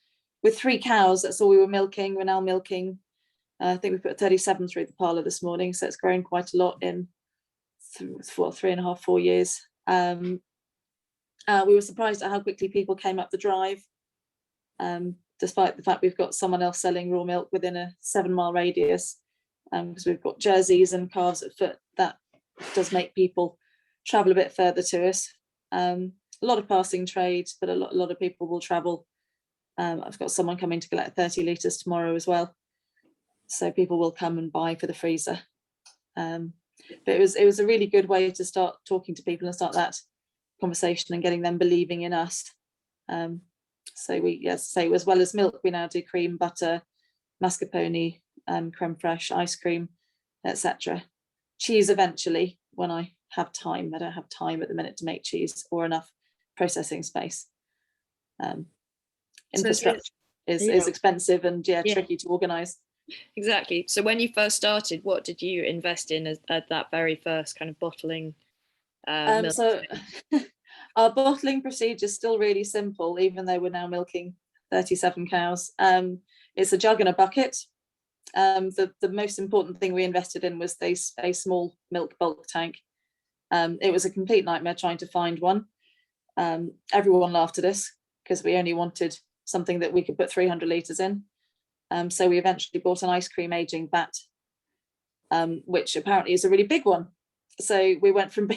3 cows. That's all we were milking. We're now milking, I think we put 37 through the parlour this morning, so it's grown quite a lot in 3.5, 4 years. We were surprised at how quickly people came up the drive, despite the fact we've got someone else selling raw milk within a 7-mile radius, because we've got jerseys and calves at foot. That does make people travel a bit further to us. A lot of passing trade, but a lot of people will travel. I've got someone coming to collect 30 litres tomorrow as well, so people will come and buy for the freezer. But it was a really good way to start talking to people and start that conversation and getting them believing in us. So as well as milk, we now do cream, butter, mascarpone, creme fraiche, ice cream, etc. Cheese eventually, when I have time. I don't have time at the minute to make cheese or enough processing space. Infrastructure is expensive and tricky to organise. Exactly. So when you first started, what did you invest in at that very first kind of bottling? Milk? So our bottling procedure is still really simple, even though we're now milking 37 cows. It's a jug and a bucket. The most important thing we invested in was a small milk bulk tank. It was a complete nightmare trying to find one. Everyone laughed at us because we only wanted something that we could put 300 litres in. So we eventually bought an ice cream aging vat, which apparently is a really big one. So we went from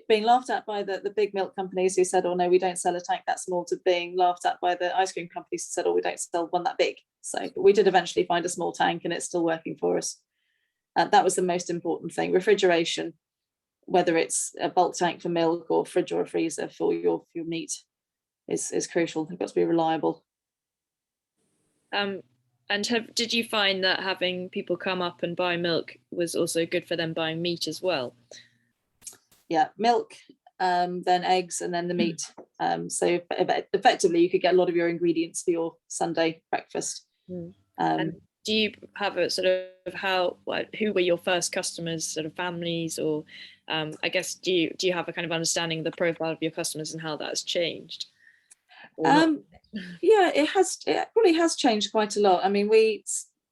being laughed at by the big milk companies who said, oh no, we don't sell a tank that small, to being laughed at by the ice cream companies who said, oh, we don't sell one that big. So we did eventually find a small tank, and it's still working for us. That was the most important thing. Refrigeration, whether it's a bulk tank for milk or fridge or a freezer for your meat, is crucial. They've got to be reliable. And did you find that having people come up and buy milk was also good for them buying meat as well? Yeah, milk, then eggs, and then the meat. So effectively, you could get a lot of your ingredients for your Sunday breakfast. And do you have a sort of who were your first customers, sort of families, or I guess do you have a kind of understanding of the profile of your customers and how that's changed? Yeah, it really has changed quite a lot. I mean, we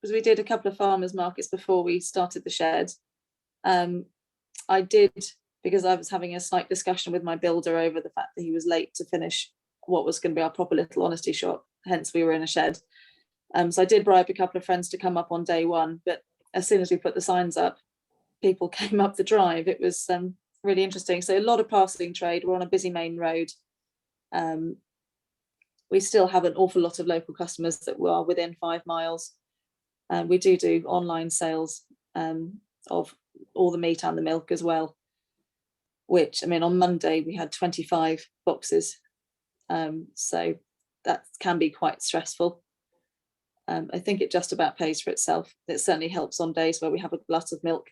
did a couple of farmers markets before we started the shed. I did, because I was having a slight discussion with my builder over the fact that he was late to finish what was going to be our proper little honesty shop, hence we were in a shed. So I did bribe a couple of friends to come up on day one, but as soon as we put the signs up, people came up the drive. It was really interesting. So a lot of passing trade. We're on a busy main road. We still have an awful lot of local customers that are within 5 miles. We do online sales of all the meat and the milk as well, which, I mean, on Monday we had 25 boxes. So that can be quite stressful. I think it just about pays for itself. It certainly helps on days where we have a glut of milk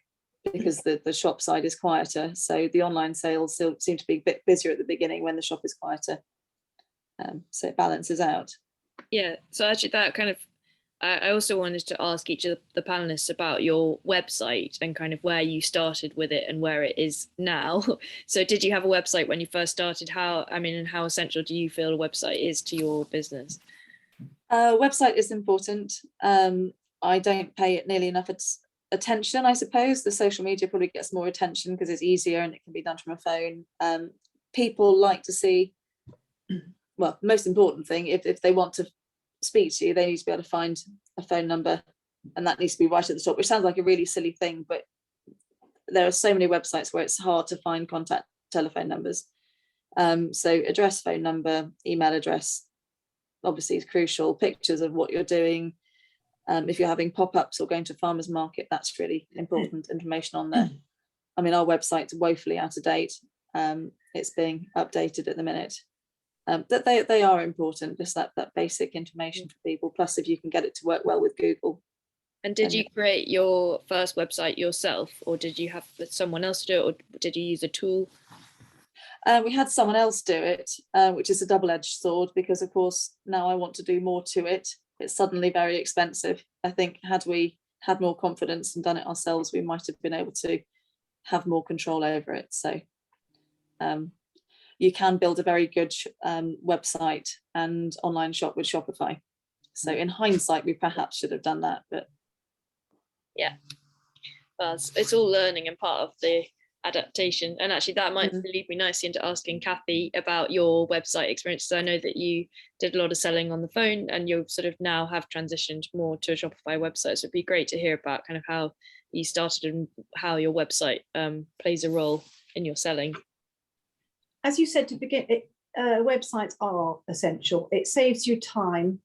because the shop side is quieter. So the online sales still seem to be a bit busier at the beginning when the shop is quieter. So it balances out. Yeah, so actually that kind of, I also wanted to ask each of the panelists about your website and kind of where you started with it and where it is now. So did you have a website when you first started? And how essential do you feel a website is to your business? Website is important. I don't pay it nearly enough attention, I suppose. The social media probably gets more attention because it's easier and it can be done from a phone. People like to see, well, the most important thing, if they want to speak to you, they need to be able to find a phone number, and that needs to be right at the top, which sounds like a really silly thing, but there are so many websites where it's hard to find contact telephone numbers. So address, phone number, email address, obviously is crucial. Pictures of what you're doing. If you're having pop-ups or going to farmers market, that's really important information on there. I mean, our website's woefully out of date. It's being updated at the minute. That they are important, just that basic information for people. Plus, if you can get it to work well with Google. And did you create your first website yourself, or did you have someone else do it, or did you use a tool? We had someone else do it, which is a double-edged sword, because of course now I want to do more to it. It's suddenly very expensive. I think had we had more confidence and done it ourselves, we might have been able to have more control over it. So you can build a very good website and online shop with Shopify. So in hindsight, we perhaps should have done that, but yeah, well, it's all learning and part of the adaptation. And actually that might lead me nicely into asking Kathy about your website experiences. I know that you did a lot of selling on the phone and you sort of now have transitioned more to a Shopify website, so it'd be great to hear about kind of how you started and how your website plays a role in your selling. As you said to begin, websites are essential. It saves you time.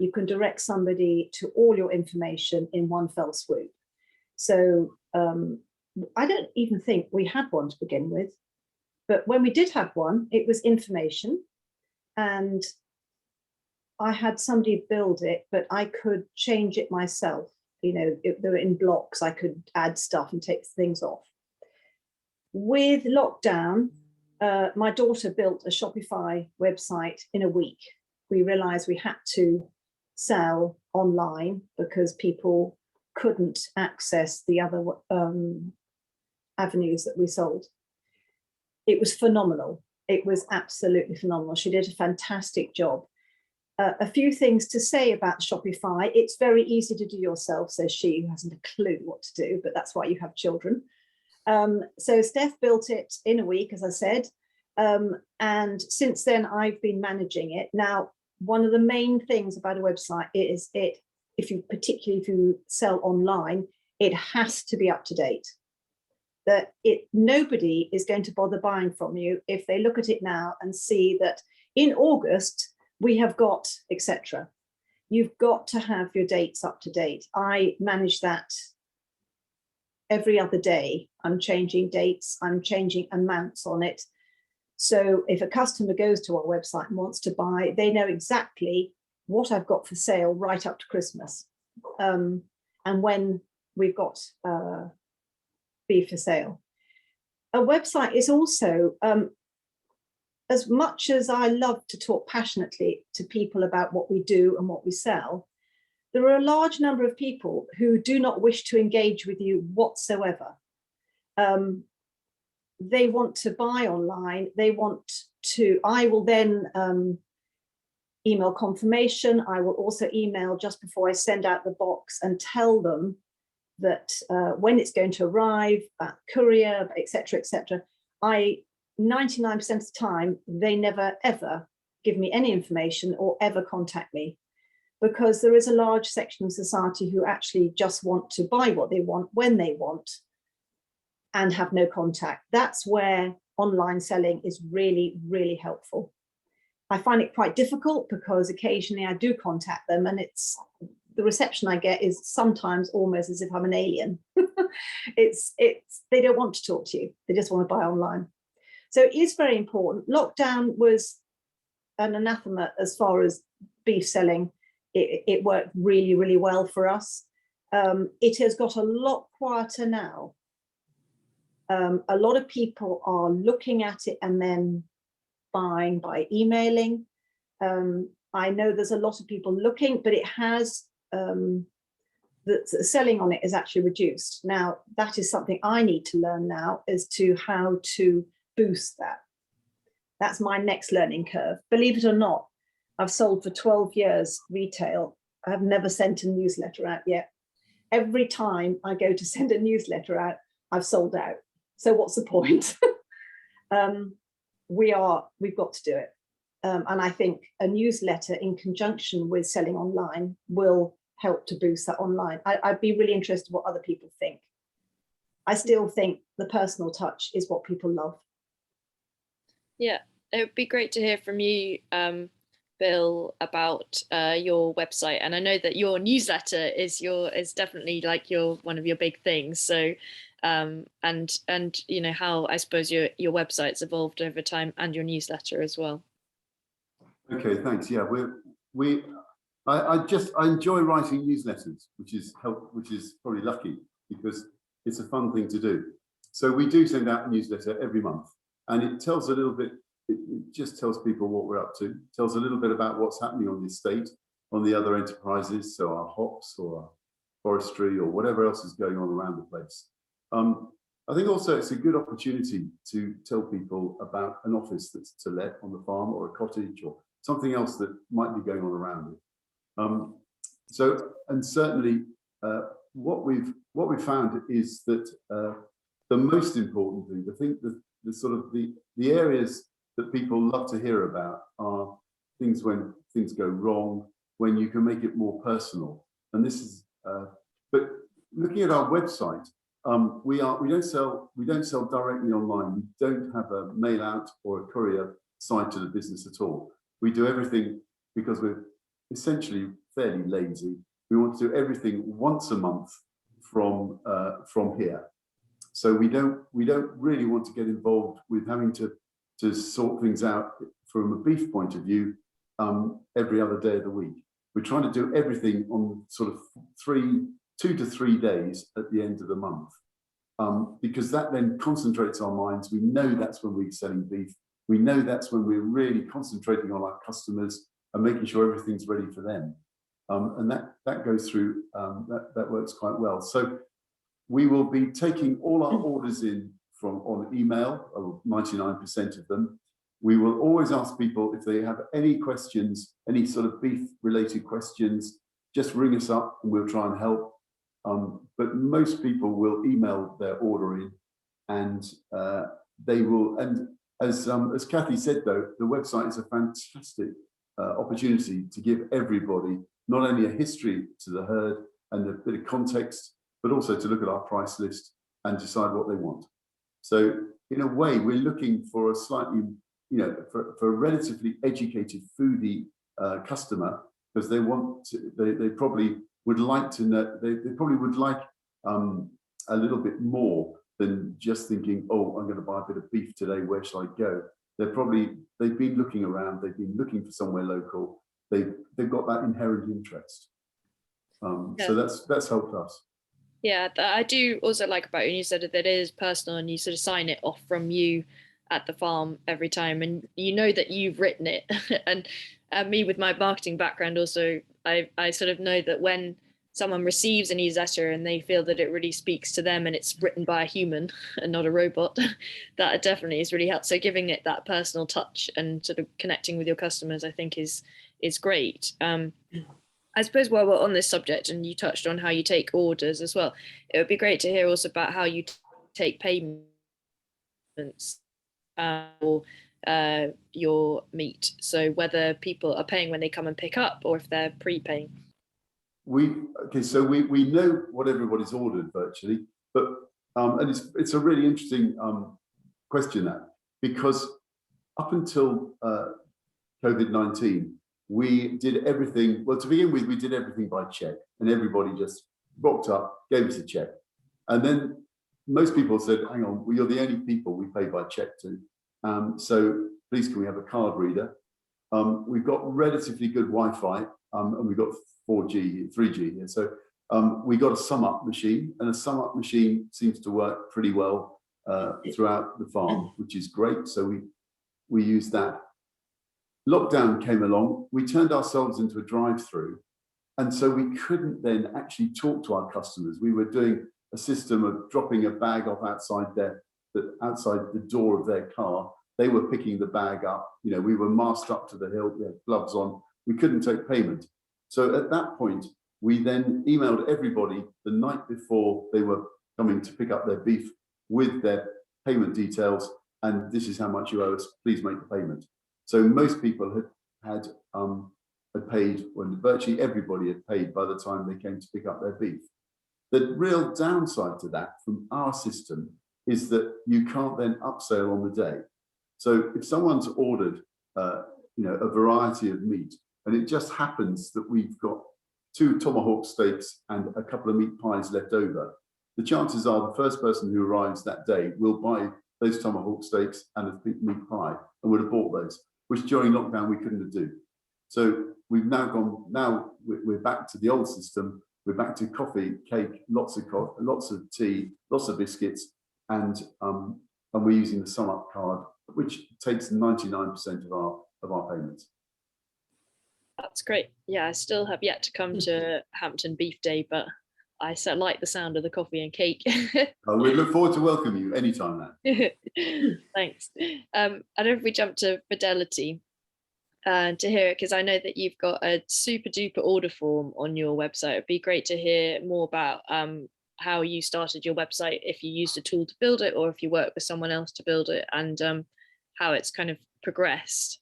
You can direct somebody to all your information in one fell swoop. So I don't even think we had one to begin with, but when we did have one, it was information, and I had somebody build it, but I could change it myself. You know, they were in blocks. I could add stuff and take things off. With lockdown, my daughter built a Shopify website in a week. We realized we had to sell online because people couldn't access the other avenues that we sold. It was phenomenal. It was absolutely phenomenal. She did a fantastic job. A few things to say about Shopify. It's very easy to do yourself, says she, who hasn't a clue what to do, but that's why you have children. So Steph built it in a week, as I said, and since then I've been managing it. Now, one of the main things about a website is particularly if you sell online, it has to be up to date. That nobody is going to bother buying from you if they look at it now and see that in August we have got etc. You've got to have your dates up to date. I manage that every other day. I'm changing dates, I'm changing amounts on it. So if a customer goes to our website and wants to buy, they know exactly what I've got for sale right up to Christmas, and when we've got beef for sale. A website is also, as much as I love to talk passionately to people about what we do and what we sell, there are a large number of people who do not wish to engage with you whatsoever. They want to buy online. They want to, I will then email confirmation. I will also email just before I send out the box and tell them that when it's going to arrive, courier, etc., etc. 99% of the time, they never ever give me any information or ever contact me, because there is a large section of society who actually just want to buy what they want when they want and have no contact. That's where online selling is really, really helpful. I find it quite difficult because occasionally I do contact them, and the reception I get is sometimes almost as if I'm an alien. They don't want to talk to you. They just want to buy online. So it is very important. Lockdown was an anathema as far as beef selling. It worked really, really well for us. It has got a lot quieter now. A lot of people are looking at it and then buying by emailing. I know there's a lot of people looking, but it has, the selling on it is actually reduced. Now, that is something I need to learn now as to how to boost that. That's my next learning curve. Believe it or not, I've sold for 12 years retail. I have never sent a newsletter out yet. Every time I go to send a newsletter out, I've sold out. So what's the point? We've got to do it. And I think a newsletter in conjunction with selling online will help to boost that online. I'd be really interested what other people think. I still think the personal touch is what people love. Yeah, it would be great to hear from you, Bill, about your website. And I know that your newsletter is definitely like one of your big things. So and you know how I suppose your website's evolved over time, and your newsletter as well. Okay, thanks. Yeah, I enjoy writing newsletters, which is probably lucky because it's a fun thing to do. So we do send out a newsletter every month, and it tells a little bit. It just tells people what we're up to. Tells a little bit about what's happening on the estate, on the other enterprises, so our hops or our forestry or whatever else is going on around the place. I think also it's a good opportunity to tell people about an office that's to let on the farm, or a cottage, or something else that might be going on around it. And certainly what we've found is that the most important thing, the areas that people love to hear about are things when things go wrong, when you can make it more personal. And this is, but looking at our website, we don't sell directly online. We don't have a mail out or a courier side to the business at all. We do everything because we're essentially fairly lazy. We want to do everything once a month from here. So we don't really want to get involved with having to sort things out from a beef point of view every other day of the week. We're trying to do everything on sort of 2 to 3 days at the end of the month, because that then concentrates our minds. We know that's when we're selling beef. We know that's when we're really concentrating on our customers and making sure everything's ready for them. And that goes through, that works quite well. So we will be taking all our orders in on email, 99% of them. We will always ask people if they have any questions, any sort of beef related questions, just ring us up and we'll try and help. But most people will email their order in, and they will. And as Kathy said, though, the website is a fantastic opportunity to give everybody not only a history to the herd and a bit of context, but also to look at our price list and decide what they want. So in a way, we're looking for a slightly, for a relatively educated foodie customer, because they probably would like to know, they probably would like a little bit more than just thinking, oh, I'm going to buy a bit of beef today, where shall I go? They've been looking around, they've been looking for somewhere local, they've got that inherent interest. So that's helped us. Yeah, I do also like about your newsletter that it is personal, and you sort of sign it off from you at the farm every time, and you know that you've written it. And me with my marketing background also, I sort of know that when someone receives a newsletter and they feel that it really speaks to them and it's written by a human and not a robot, that definitely is really helpful. So giving it that personal touch and sort of connecting with your customers, I think is great. I suppose while we're on this subject, and you touched on how you take orders as well, it would be great to hear also about how you take payments for your meat. So whether people are paying when they come and pick up, or if they're prepaying. So we know what everybody's ordered virtually, but and it's a really interesting question, that, because up until COVID-19, we did everything. Well, to begin with, we did everything by check, and everybody just rocked up, gave us a check, and then most people said, "Hang on, well, you're the only people we pay by check to. So please, can we have a card reader?" We've got relatively good Wi-Fi, and we've got 4G, 3G here. So we got a sum up machine, and a sum up machine seems to work pretty well throughout the farm, which is great. So we use that. Lockdown came along, we turned ourselves into a drive-through, and so we couldn't then actually talk to our customers. We were doing a system of dropping a bag off outside the door of their car. They were picking the bag up. You know, we were masked up to the hilt, we had gloves on. We couldn't take payment. So at that point, we then emailed everybody the night before they were coming to pick up their beef with their payment details, and this is how much you owe us, please make the payment. So most people had paid, when virtually everybody had paid by the time they came to pick up their beef. The real downside to that from our system is that you can't then upsell on the day. So if someone's ordered a variety of meat, and it just happens that we've got 2 tomahawk steaks and a couple of meat pies left over, the chances are the first person who arrives that day will buy those tomahawk steaks and a meat pie and would have bought those, which during lockdown we couldn't do. So we've now we're back to the old system. We're back to coffee, cake, lots of tea, lots of biscuits, and we're using the sum up card, which takes 99% of our payments. That's great. Yeah, I still have yet to come to Hampton Beef Day, but I like the sound of the coffee and cake. We look forward to welcoming you anytime now. Thanks. I don't know if we jump to Fidelity to hear it, because I know that you've got a super duper order form on your website. It'd be great to hear more about how you started your website, if you used a tool to build it, or if you worked with someone else to build it, and how it's kind of progressed.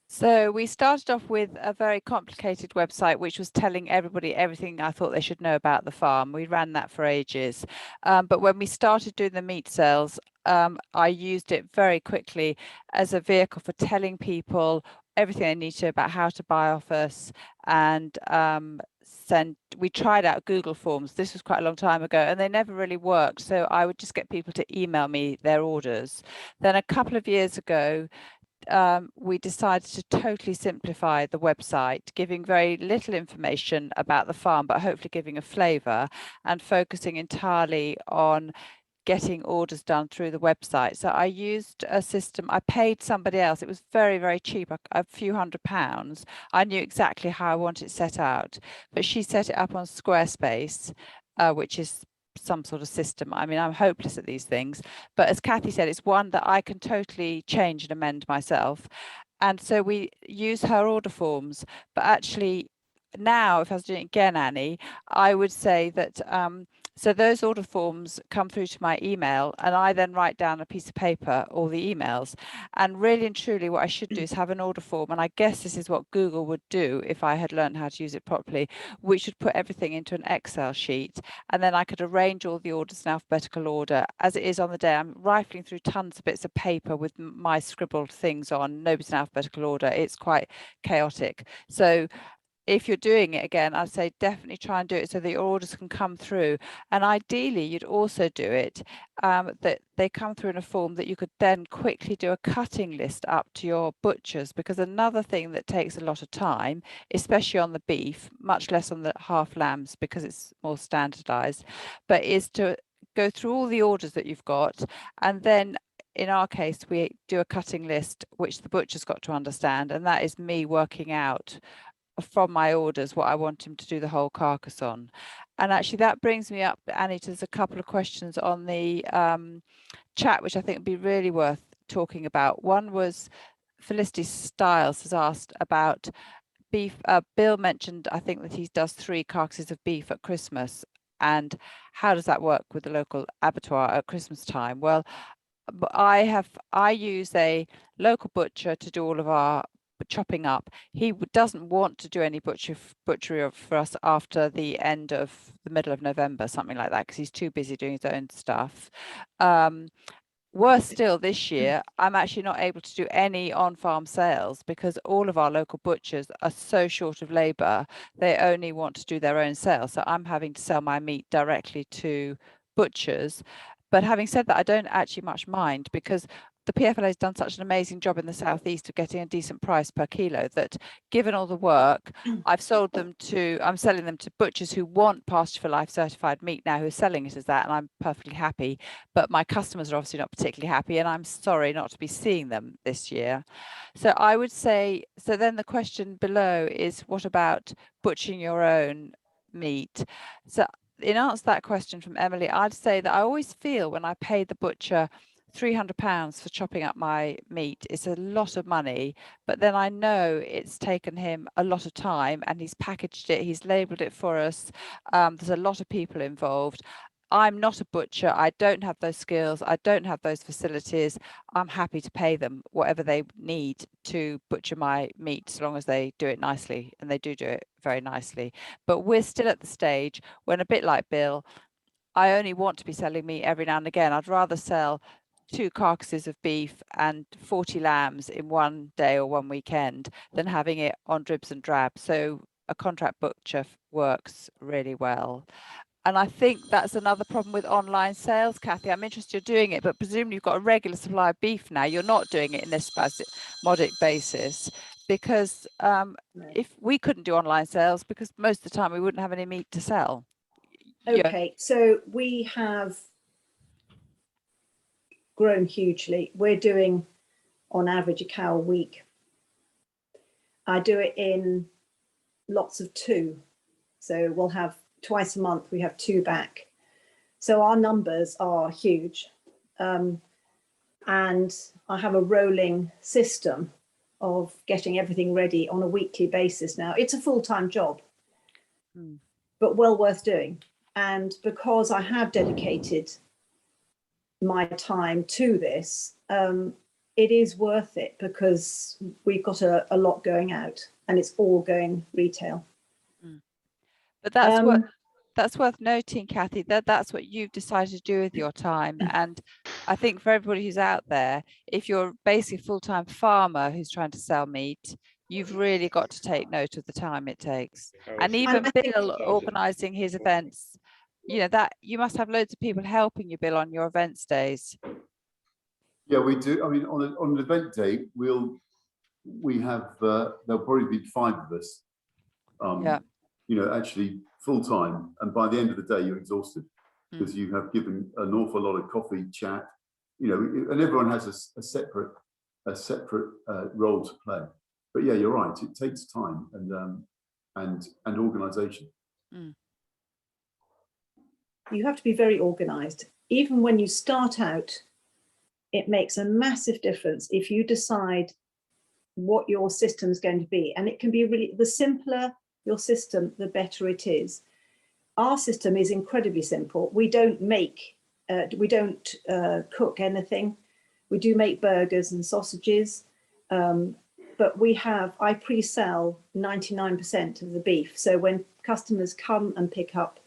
So we started off with a very complicated website, which was telling everybody everything I thought they should know about the farm. We ran that for ages. But when we started doing the meat sales, I used it very quickly as a vehicle for telling people everything they need to know about how to buy off us. And we tried out Google Forms. This was quite a long time ago, and they never really worked. So I would just get people to email me their orders. Then a couple of years ago, we decided to totally simplify the website, giving very little information about the farm, but hopefully giving a flavour, and focusing entirely on getting orders done through the website. So I used a system, I paid somebody else. It was very, very cheap, a few £100s. I knew exactly how I wanted it set out, but she set it up on Squarespace, which is some sort of system. I mean, I'm hopeless at these things, but as Kathy said, it's one that I can totally change and amend myself. And so we use her order forms, but actually now, if I was doing it again, Annie, I would say that so those order forms come through to my email, and I then write down a piece of paper all the emails. And really and truly what I should do is have an order form, and I guess this is what Google would do if I had learned how to use it properly. We should put everything into an Excel sheet, and then I could arrange all the orders in alphabetical order. As it is on the day, I'm rifling through tons of bits of paper with my scribbled things on. Nobody's in alphabetical order. It's quite chaotic. So if you're doing it again, I'd say definitely try and do it so that your orders can come through. And ideally, you'd also do it that they come through in a form that you could then quickly do a cutting list up to your butchers, because another thing that takes a lot of time, especially on the beef, much less on the half lambs because it's more standardized, but is to go through all the orders that you've got, and then in our case, we do a cutting list, which the butcher's got to understand, and that is me working out from my orders what I want him to do the whole carcass on. And actually that brings me up, Annie, to there's a couple of questions on the chat which I think would be really worth talking about. One was Felicity Stiles has asked about beef, Bill mentioned, I think, that he does 3 carcasses of beef at Christmas. And how does that work with the local abattoir at Christmas time? Well, I use a local butcher to do all of our chopping up. He doesn't want to do any butchery for us after the end of the middle of November, something like that, because he's too busy doing his own stuff. Worse still, this year, I'm actually not able to do any on-farm sales because all of our local butchers are so short of labour. They only want to do their own sales. So I'm having to sell my meat directly to butchers. But having said that, I don't actually much mind because the PFLA has done such an amazing job in the southeast of getting a decent price per kilo that, given all the work, I'm selling them to butchers who want Pasture for Life certified meat now, who are selling it as that, and I'm perfectly happy. But my customers are obviously not particularly happy, and I'm sorry not to be seeing them this year. So I would say, so then the question below is, what about butchering your own meat? So in answer to that question from Emily, I'd say that I always feel when I pay the butcher £300 for chopping up my meat, it's a lot of money, but then I know it's taken him a lot of time and he's packaged it, he's labelled it for us. There's a lot of people involved. I'm not a butcher. I don't have those skills. I don't have those facilities. I'm happy to pay them whatever they need to butcher my meat, so long as they do it nicely, and they do it very nicely. But we're still at the stage when, a bit like Bill, I only want to be selling meat every now and again. I'd rather sell 2 carcasses of beef and 40 lambs in one day or one weekend than having it on dribs and drabs. So a contract butcher works really well. And I think that's another problem with online sales, Kathy. I'm interested you're doing it, but presumably you've got a regular supply of beef now. You're not doing it in this spasmodic basis because if we couldn't do online sales, because most of the time we wouldn't have any meat to sell. Okay, so we have grown hugely. We're doing on average a cow a week. I do it in lots of 2. So we'll have twice a month, we have 2 back. So our numbers are huge. And I have a rolling system of getting everything ready on a weekly basis now. It's a full-time job, but well worth doing. And because I have dedicated my time to this, it is worth it because we've got a lot going out and it's all going retail. But that's worth noting, Kathy, that's what you've decided to do with your time. And I think for everybody who's out there, if you're basically a full-time farmer who's trying to sell meat, you've really got to take note of the time it takes. And even Bill organising his events, you know, that you must have loads of people helping you, Bill, on your events days. Yeah, we do. I mean, on an event day, we have there'll probably be 5 of us. You know, actually full time, and by the end of the day, you're exhausted because you have given an awful lot of coffee, chat. You know, and everyone has a separate role to play. But yeah, you're right. It takes time and organisation. You have to be very organised. Even when you start out, it makes a massive difference if you decide what your system is going to be. And it can be really, the simpler your system, the better it is. Our system is incredibly simple. We don't cook anything. We do make burgers and sausages, but I pre-sell 99% of the beef. So when customers come and pick up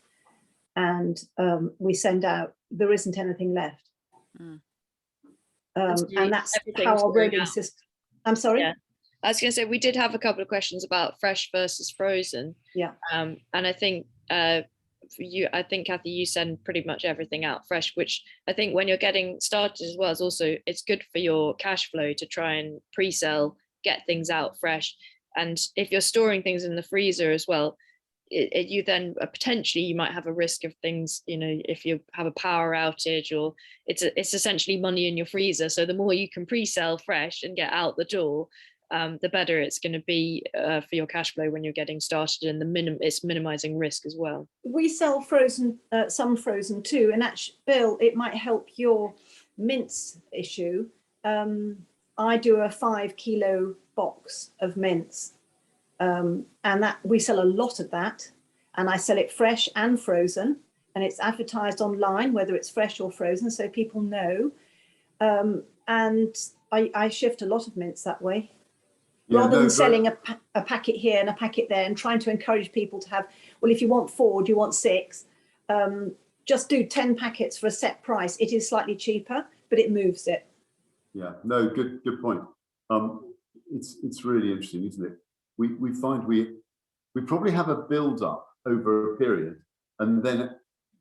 and we send out, there isn't anything left. And that's how our rolling system. I'm sorry? Yeah. I was going to say, we did have a couple of questions about fresh versus frozen. Yeah. And I think Kathy, you send pretty much everything out fresh, which I think when you're getting started as well, it's good for your cash flow to try and pre-sell, get things out fresh. And if you're storing things in the freezer as well, you then potentially you might have a risk of things, you know, if you have a power outage, or it's essentially money in your freezer. So the more you can pre-sell fresh and get out the door, the better it's going to be for your cash flow when you're getting started, and it's minimizing risk as well. We sell frozen, some frozen too, and actually, Bill, it might help your mince issue. I do a 5 kilo box of mince, and that we sell a lot of that, and I sell it fresh and frozen, and it's advertised online whether it's fresh or frozen, so people know. And I shift a lot of mince that way, rather than selling a packet here and a packet there, and trying to encourage people to have, well, if you want 4, do you want 6? Just do 10 packets for a set price. It is slightly cheaper, but it moves it. Yeah, no, good point. It's really interesting, isn't it? We find we probably have a build up over a period, and then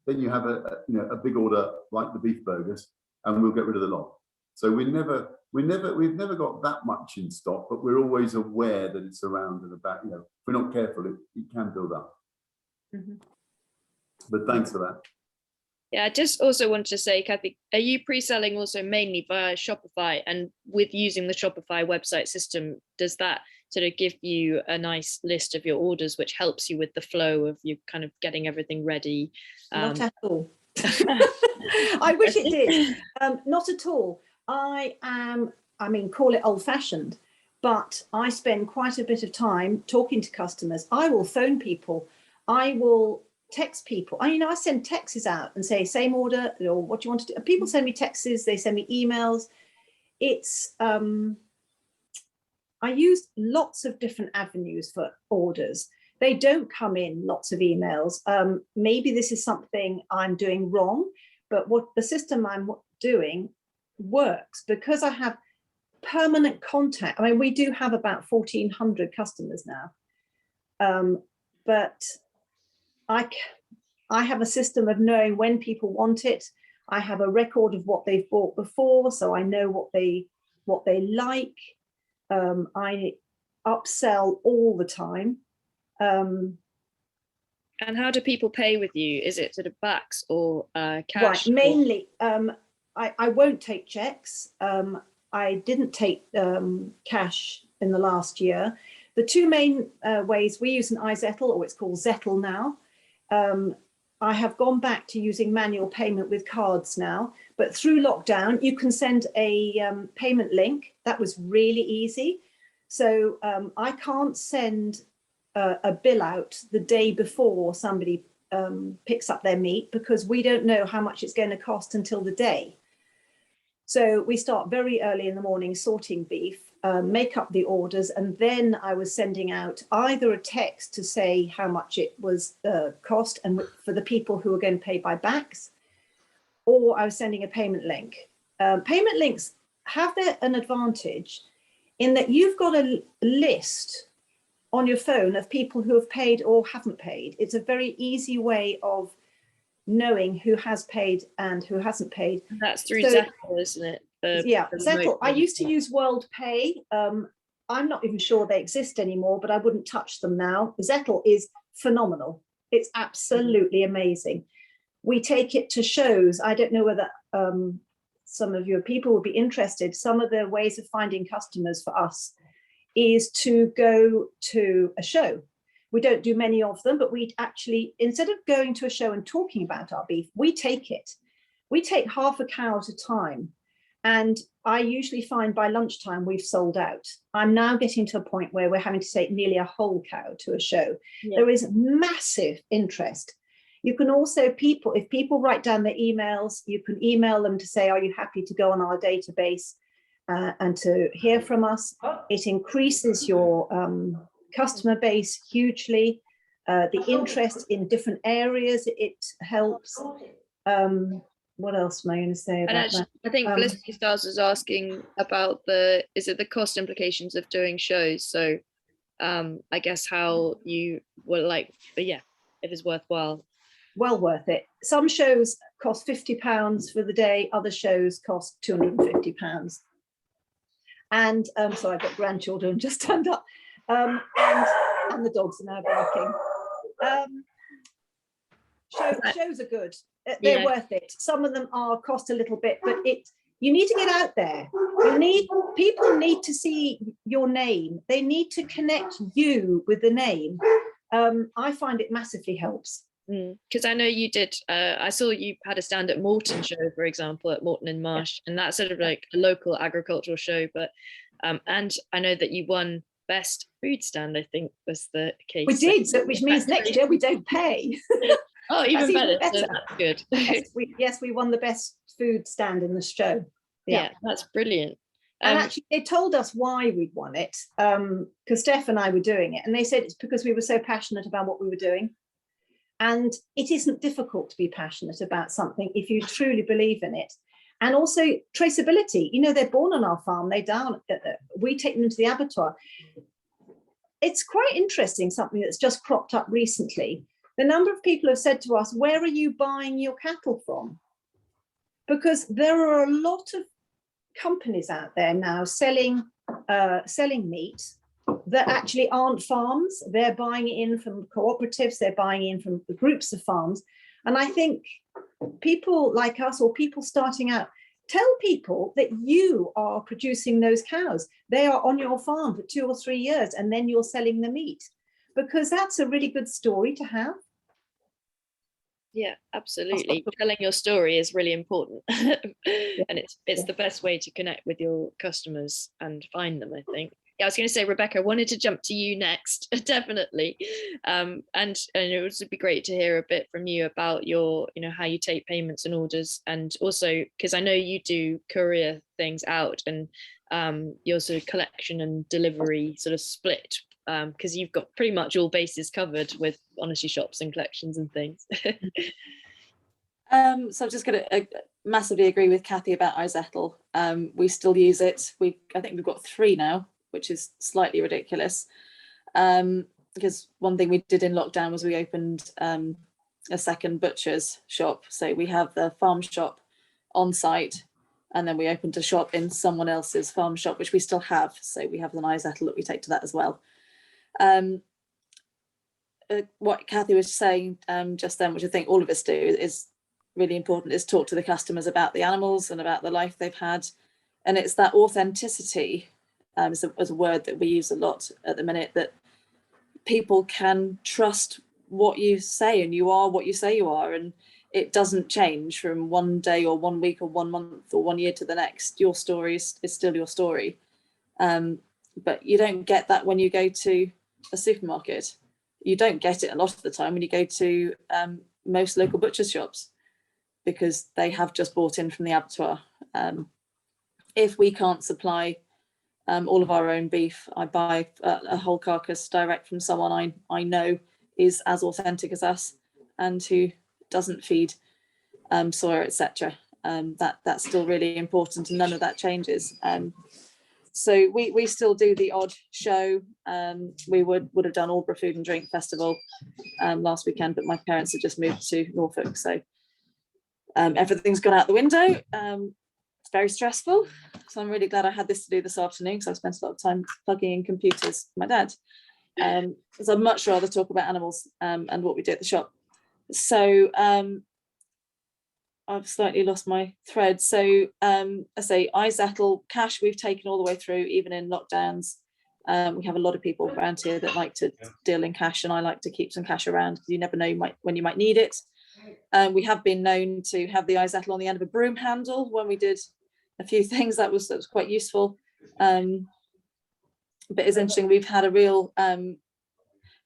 you have a big order like the beef burgers, and we'll get rid of the lot. So we've never got that much in stock, but we're always aware that it's around and about. If we're not careful, it can build up. Mm-hmm. But thanks for that. Yeah, I just also wanted to say, Kathy, are you pre-selling also mainly via Shopify? And with using the Shopify website system, does that sort of give you a nice list of your orders, which helps you with the flow of you kind of getting everything ready? Not at all. I wish it did. Not at all. Call it old-fashioned, but I spend quite a bit of time talking to customers. I will phone people. I will text people. I send texts out and say, same order, or what do you want to do? People send me texts, they send me emails. It's, I use lots of different avenues for orders. They don't come in lots of emails. Maybe this is something I'm doing wrong, but what the system I'm doing works because I have permanent contact. We do have about 1,400 customers now, but I have a system of knowing when people want it. I have a record of what they've bought before, so I know what they like. I upsell all the time. And how do people pay with you? Is it sort of backs or cash? Right, mainly. I won't take checks. I didn't take cash in the last year. The two main ways, we use an iZettle, or it's called Zettle now. I have gone back to using manual payment with cards now, but through lockdown, you can send a payment link. That was really easy. So I can't send a bill out the day before somebody picks up their meat, because we don't know how much it's going to cost until the day. So we start very early in the morning sorting beef, make up the orders, and then I was sending out either a text to say how much it was cost and for the people who are going to pay by backs, or I was sending a payment link. Payment links have an advantage in that you've got a list on your phone of people who have paid or haven't paid. It's a very easy way of knowing who has paid and who hasn't paid. That's through Zettle, isn't it? Zettle. I used to use World Pay. I'm not even sure they exist anymore, but I wouldn't touch them now. Zettle is phenomenal. It's absolutely amazing. We take it to shows. I don't know whether some of your people will be interested. Some of the ways of finding customers for us is to go to a show. We don't do many of them, but we actually, instead of going to a show and talking about our beef, we take it. We take half a cow at a time. And I usually find by lunchtime we've sold out. I'm now getting to a point where we're having to take nearly a whole cow to a show. Yeah. There is massive interest. You can also, if people write down their emails, you can email them to say, are you happy to go on our database and to hear from us? It increases your customer base hugely. The interest in different areas, it helps. What else am I going to say about that? I think Felicity Styles was asking about the cost implications of doing shows. So I guess how you were like, but yeah, it is worthwhile. Well worth it. Some shows cost £50 for the day, other shows cost £250. And so I've got grandchildren just turned up, and the dogs are now barking. Shows are good. They're worth it. Some of them cost a little bit, but you need to get out there. People need to see your name. They need to connect you with the name. I find it massively helps. Because I know you did, I saw you had a stand at Morton show, for example, at Morton in Marsh, and that's sort of like a local agricultural show, but and I know that you won best food stand, I think was the case. We did, so which means next year we don't pay. Oh, even That's better. So that's good. Yes, we won the best food stand in the show. Yeah, that's brilliant. And actually, they told us why we'd won it, because Steph and I were doing it, and they said it's because we were so passionate about what we were doing. And it isn't difficult to be passionate about something if you truly believe in it. And also traceability. You know, they're born on our farm, they down, we take them to the abattoir. It's quite interesting, something that's just cropped up recently. The number of people have said to us, where are you buying your cattle from? Because there are a lot of companies out there now selling meat that actually aren't farms. They're buying it in from cooperatives, they're buying in from groups of farms. And I think people like us, or people starting out, tell people that you are producing those cows. They are on your farm for 2 or 3 years, and then you're selling the meat, because that's a really good story to have. Yeah, absolutely. Telling your story is really important. And it's the best way to connect with your customers and find them, I think. Yeah, I was going to say, Rebecca, I wanted to jump to you next, definitely. And it would be great to hear a bit from you about your, how you take payments and orders, and also because I know you do courier things out, and your sort of collection and delivery sort of split, because you've got pretty much all bases covered with Honesty Shops and collections and things. So I'm just going to massively agree with Kathy about iZettle. We still use it. I think we've got 3 now, which is slightly ridiculous. Because one thing we did in lockdown was we opened a second butcher's shop. So we have the farm shop on site, and then we opened a shop in someone else's farm shop, which we still have. So we have an iZettle that we take to that as well. What Kathy was saying just then, which I think all of us do, is really important, is talk to the customers about the animals and about the life they've had. And it's that authenticity, as a word that we use a lot at the minute, that people can trust what you say, and you are what you say you are, and it doesn't change from one day or 1 week or 1 month or 1 year to the next. Your story is still your story. But you don't get that when you go to a supermarket. You don't get it a lot of the time when you go to most local butcher shops, because they have just bought in from the abattoir. If we can't supply all of our own beef, I buy a whole carcass direct from someone I know is as authentic as us, and who doesn't feed soya, etc. That's still really important, and none of that changes. So we still do the odd show. We would have done Aldborough Food and Drink Festival last weekend, but my parents had just moved to Norfolk, so everything's gone out the window. It's very stressful, so I'm really glad I had this to do this afternoon, because I've spent a lot of time plugging in computers for my dad. So I'd much rather talk about animals and what we do at the shop. So I've slightly lost my thread. So I say iZettle, cash we've taken all the way through, even in lockdowns. We have a lot of people around here that like to deal in cash, and I like to keep some cash around, because you never know when you might need it. We have been known to have the iZettle on the end of a broom handle when we did a few things. That was quite useful. But it's interesting, we've had a real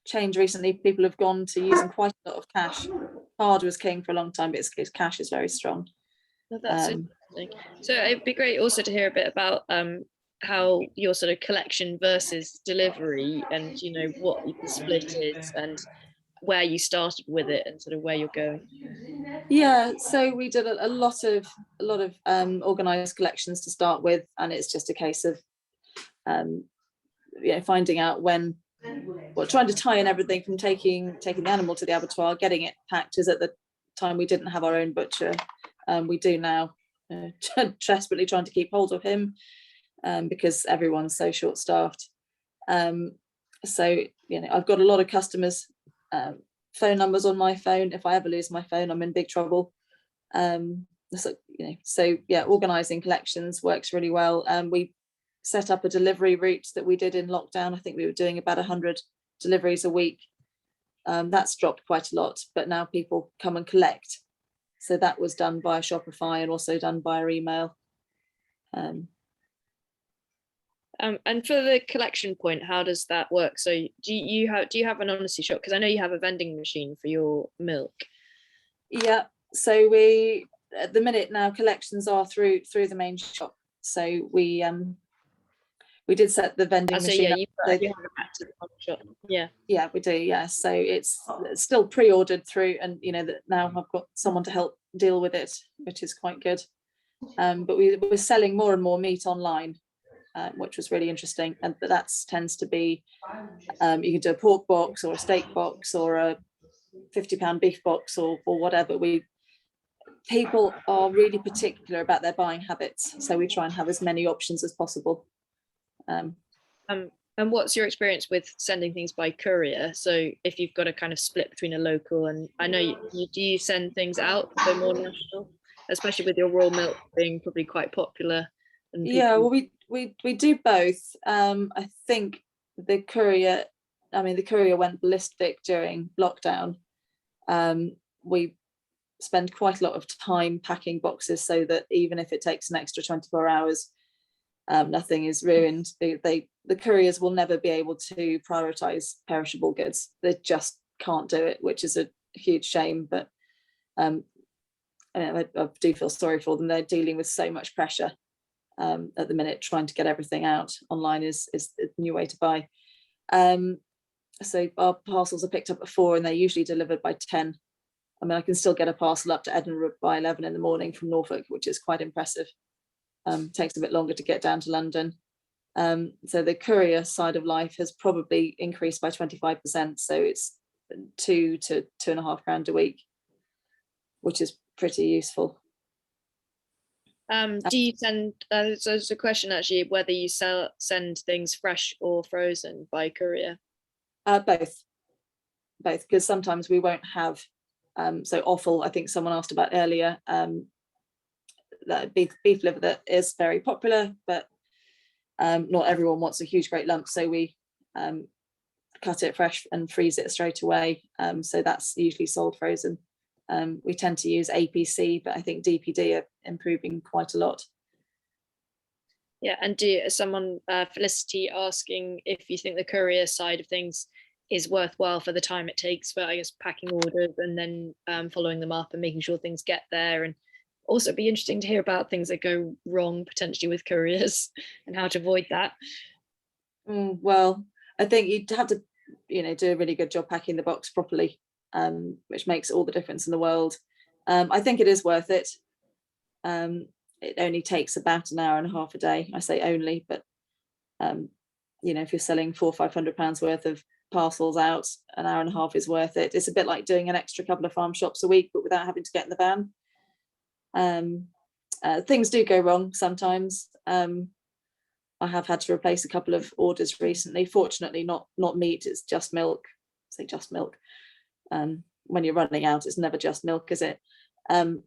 change recently. People have gone to using quite a lot of cash. Card was king for a long time, but it's cash is very strong. Well, that's interesting. So it'd be great also to hear a bit about how your sort of collection versus delivery, and what the split is, and where you started with it, and sort of where you're going. Yeah, so we did a lot of organized collections to start with, and it's just a case of finding out when, trying to tie in everything from taking the animal to the abattoir, getting it packed, as at the time we didn't have our own butcher. We do now, desperately trying to keep hold of him, because everyone's so short-staffed. So I've got a lot of customers' phone numbers on my phone. If I ever lose my phone, I'm in big trouble. So yeah, organizing collections works really well. We set up a delivery route that we did in lockdown. I think we were doing about 100 deliveries a week. That's dropped quite a lot, but now people come and collect. So that was done via Shopify and also done via email. And for the collection point, how does that work? So do you have an honesty shop? Because I know you have a vending machine for your milk. Yeah, so we at the minute now collections are through the main shop. So we did set the vending So machine yeah, up. you So, have it back to the front shop. Yeah. yeah, we do. Yeah, so it's still pre-ordered through, and you know that now I've got someone to help deal with it, which is quite good. But we're selling more and more meat online, which was really interesting, and that tends to be you can do a pork box or a steak box or a £50 beef box or whatever. People are really particular about their buying habits, so we try and have as many options as possible. And what's your experience with sending things by courier? So if you've got a kind of split between a local and I know do you send things out so more national, especially with your raw milk being probably quite popular? And Yeah, well, we do both. I think the courier went ballistic during lockdown. We spend quite a lot of time packing boxes so that even if it takes an extra 24 hours, nothing is ruined. The couriers will never be able to prioritize perishable goods. They just can't do it, which is a huge shame. But I do feel sorry for them. They're dealing with so much pressure at the minute. Trying to get everything out online is the new way to buy. So our parcels are picked up at 4 and they're usually delivered by 10. I mean, I can still get a parcel up to Edinburgh by 11 in the morning from Norfolk, which is quite impressive. Takes a bit longer to get down to London. So the courier side of life has probably increased by 25%. So it's £2,000 to £2,500 a week, which is pretty useful. Do you send? So there's a question actually whether you send things fresh or frozen by courier. Both, because sometimes we won't have. So offal, I think someone asked about earlier. That beef liver that is very popular, but not everyone wants a huge great lump, so we cut it fresh and freeze it straight away. So that's usually sold frozen. We tend to use APC, but I think DPD are improving quite a lot. Yeah, and someone Felicity asking if you think the courier side of things is worthwhile for the time it takes for, I guess, packing orders and then following them up and making sure things get there. And also it'd be interesting to hear about things that go wrong potentially with couriers and how to avoid that. Well, I think you'd have to, do a really good job packing the box properly, which makes all the difference in the world. I think it is worth it. It only takes about an hour and a half a day. I say only, but if you're selling £400 or £500 worth of parcels out, an hour and a half is worth it. It's a bit like doing an extra couple of farm shops a week, but without having to get in the van. Things do go wrong sometimes. I have had to replace a couple of orders recently. Fortunately, not meat, it's just milk. Say just milk. When you're running out, it's never just milk, is it? And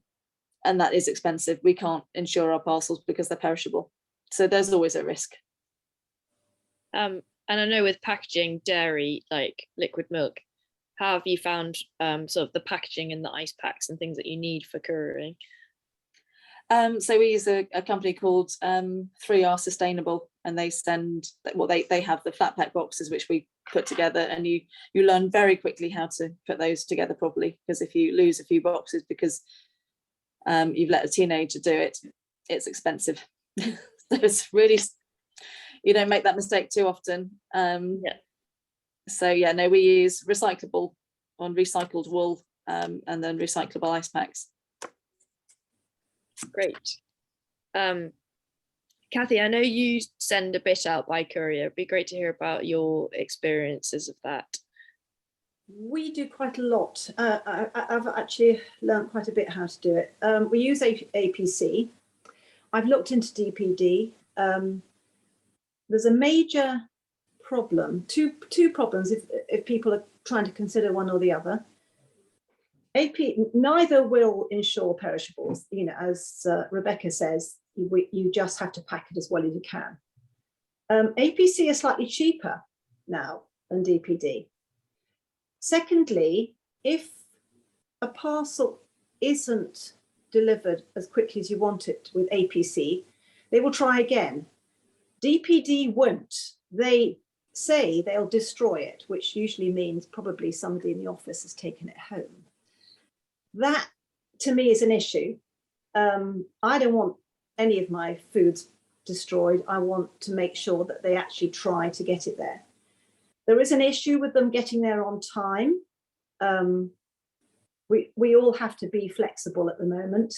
that is expensive. We can't insure our parcels because they're perishable. So there's always a risk. And I know with packaging dairy, like liquid milk, how have you found sort of the packaging and the ice packs and things that you need for couriering? So we use a company called 3R Sustainable, and they send, they have the flat pack boxes which we put together, and you learn very quickly how to put those together properly, because if you lose a few boxes because you've let a teenager do it, it's expensive. So it's really, you don't make that mistake too often. So yeah, no, we use recyclable on recycled wool, and then recyclable ice packs. Great. Kathy, I know you send a bit out by courier. It'd be great to hear about your experiences of that. We do quite a lot. I've actually learned quite a bit how to do it. We use APC. I've looked into DPD. There's a major problem, two problems if people are trying to consider one or the other. Neither will insure perishables. As Rebecca says, you just have to pack it as well as you can. APC is slightly cheaper now than DPD. Secondly, if a parcel isn't delivered as quickly as you want it with APC, they will try again. DPD won't. They say they'll destroy it, which usually means probably somebody in the office has taken it home. That to me is an issue. I don't want any of my foods destroyed. I want to make sure that they actually try to get it there. There is an issue with them getting there on time. We all have to be flexible at the moment.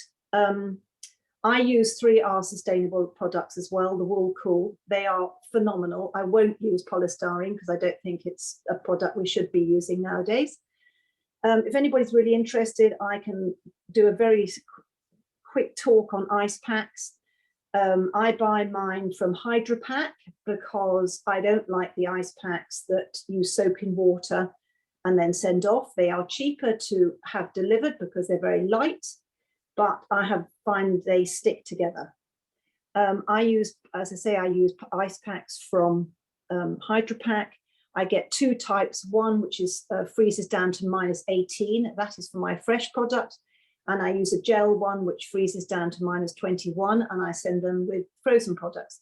I use 3R sustainable products as well, the Wool Cool. They are phenomenal. I won't use polystyrene because I don't think it's a product we should be using nowadays. If anybody's really interested, I can do a very quick talk on ice packs. I buy mine from Hydro Pack because I don't like the ice packs that you soak in water and then send off. They are cheaper to have delivered because they're very light, but I find they stick together. I use, as I say, I use ice packs from Hydro Pack. I get two types, one which is freezes down to -18, that is for my fresh product, and I use a gel one which freezes down to -21, and I send them with frozen products.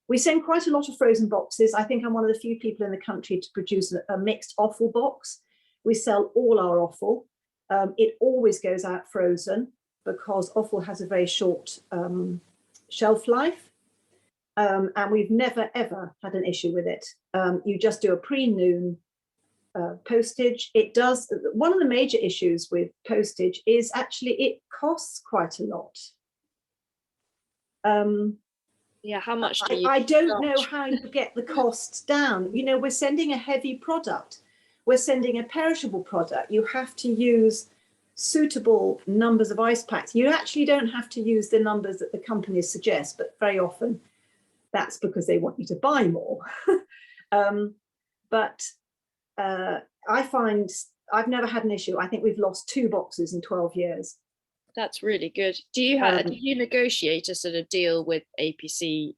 We send quite a lot of frozen boxes. I think I'm one of the few people in the country to produce a mixed offal box. We sell all our offal. It always goes out frozen because offal has a very short shelf life. And we've never, ever had an issue with it. You just do a pre-noon postage. It does, one of the major issues with postage is actually it costs quite a lot. Yeah, how much do you I don't know how you get the costs down. You know, we're sending a heavy product. We're sending a perishable product. You have to use suitable numbers of ice packs. You actually don't have to use the numbers that the companies suggest, but very often that's because they want you to buy more. I find I've never had an issue. I think we've lost 2 boxes in 12 years. That's really good. Do you negotiate a sort of deal with APC?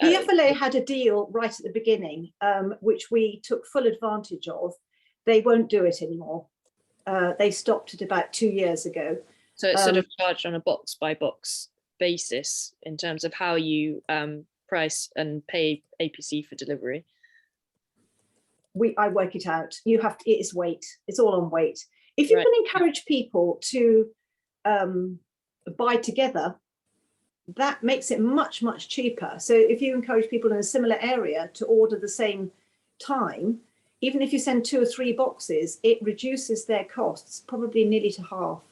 PFLA had a deal right at the beginning, which we took full advantage of. They won't do it anymore. They stopped it about 2 years ago. So it's sort of charged on a box by box basis in terms of how you price and pay APC for delivery. I work it out. You have to, it is weight. It's all on weight. If you can encourage people to buy together, that makes it much, much cheaper. So if you encourage people in a similar area to order the same time, even if you send 2 or 3 boxes, it reduces their costs probably nearly to half.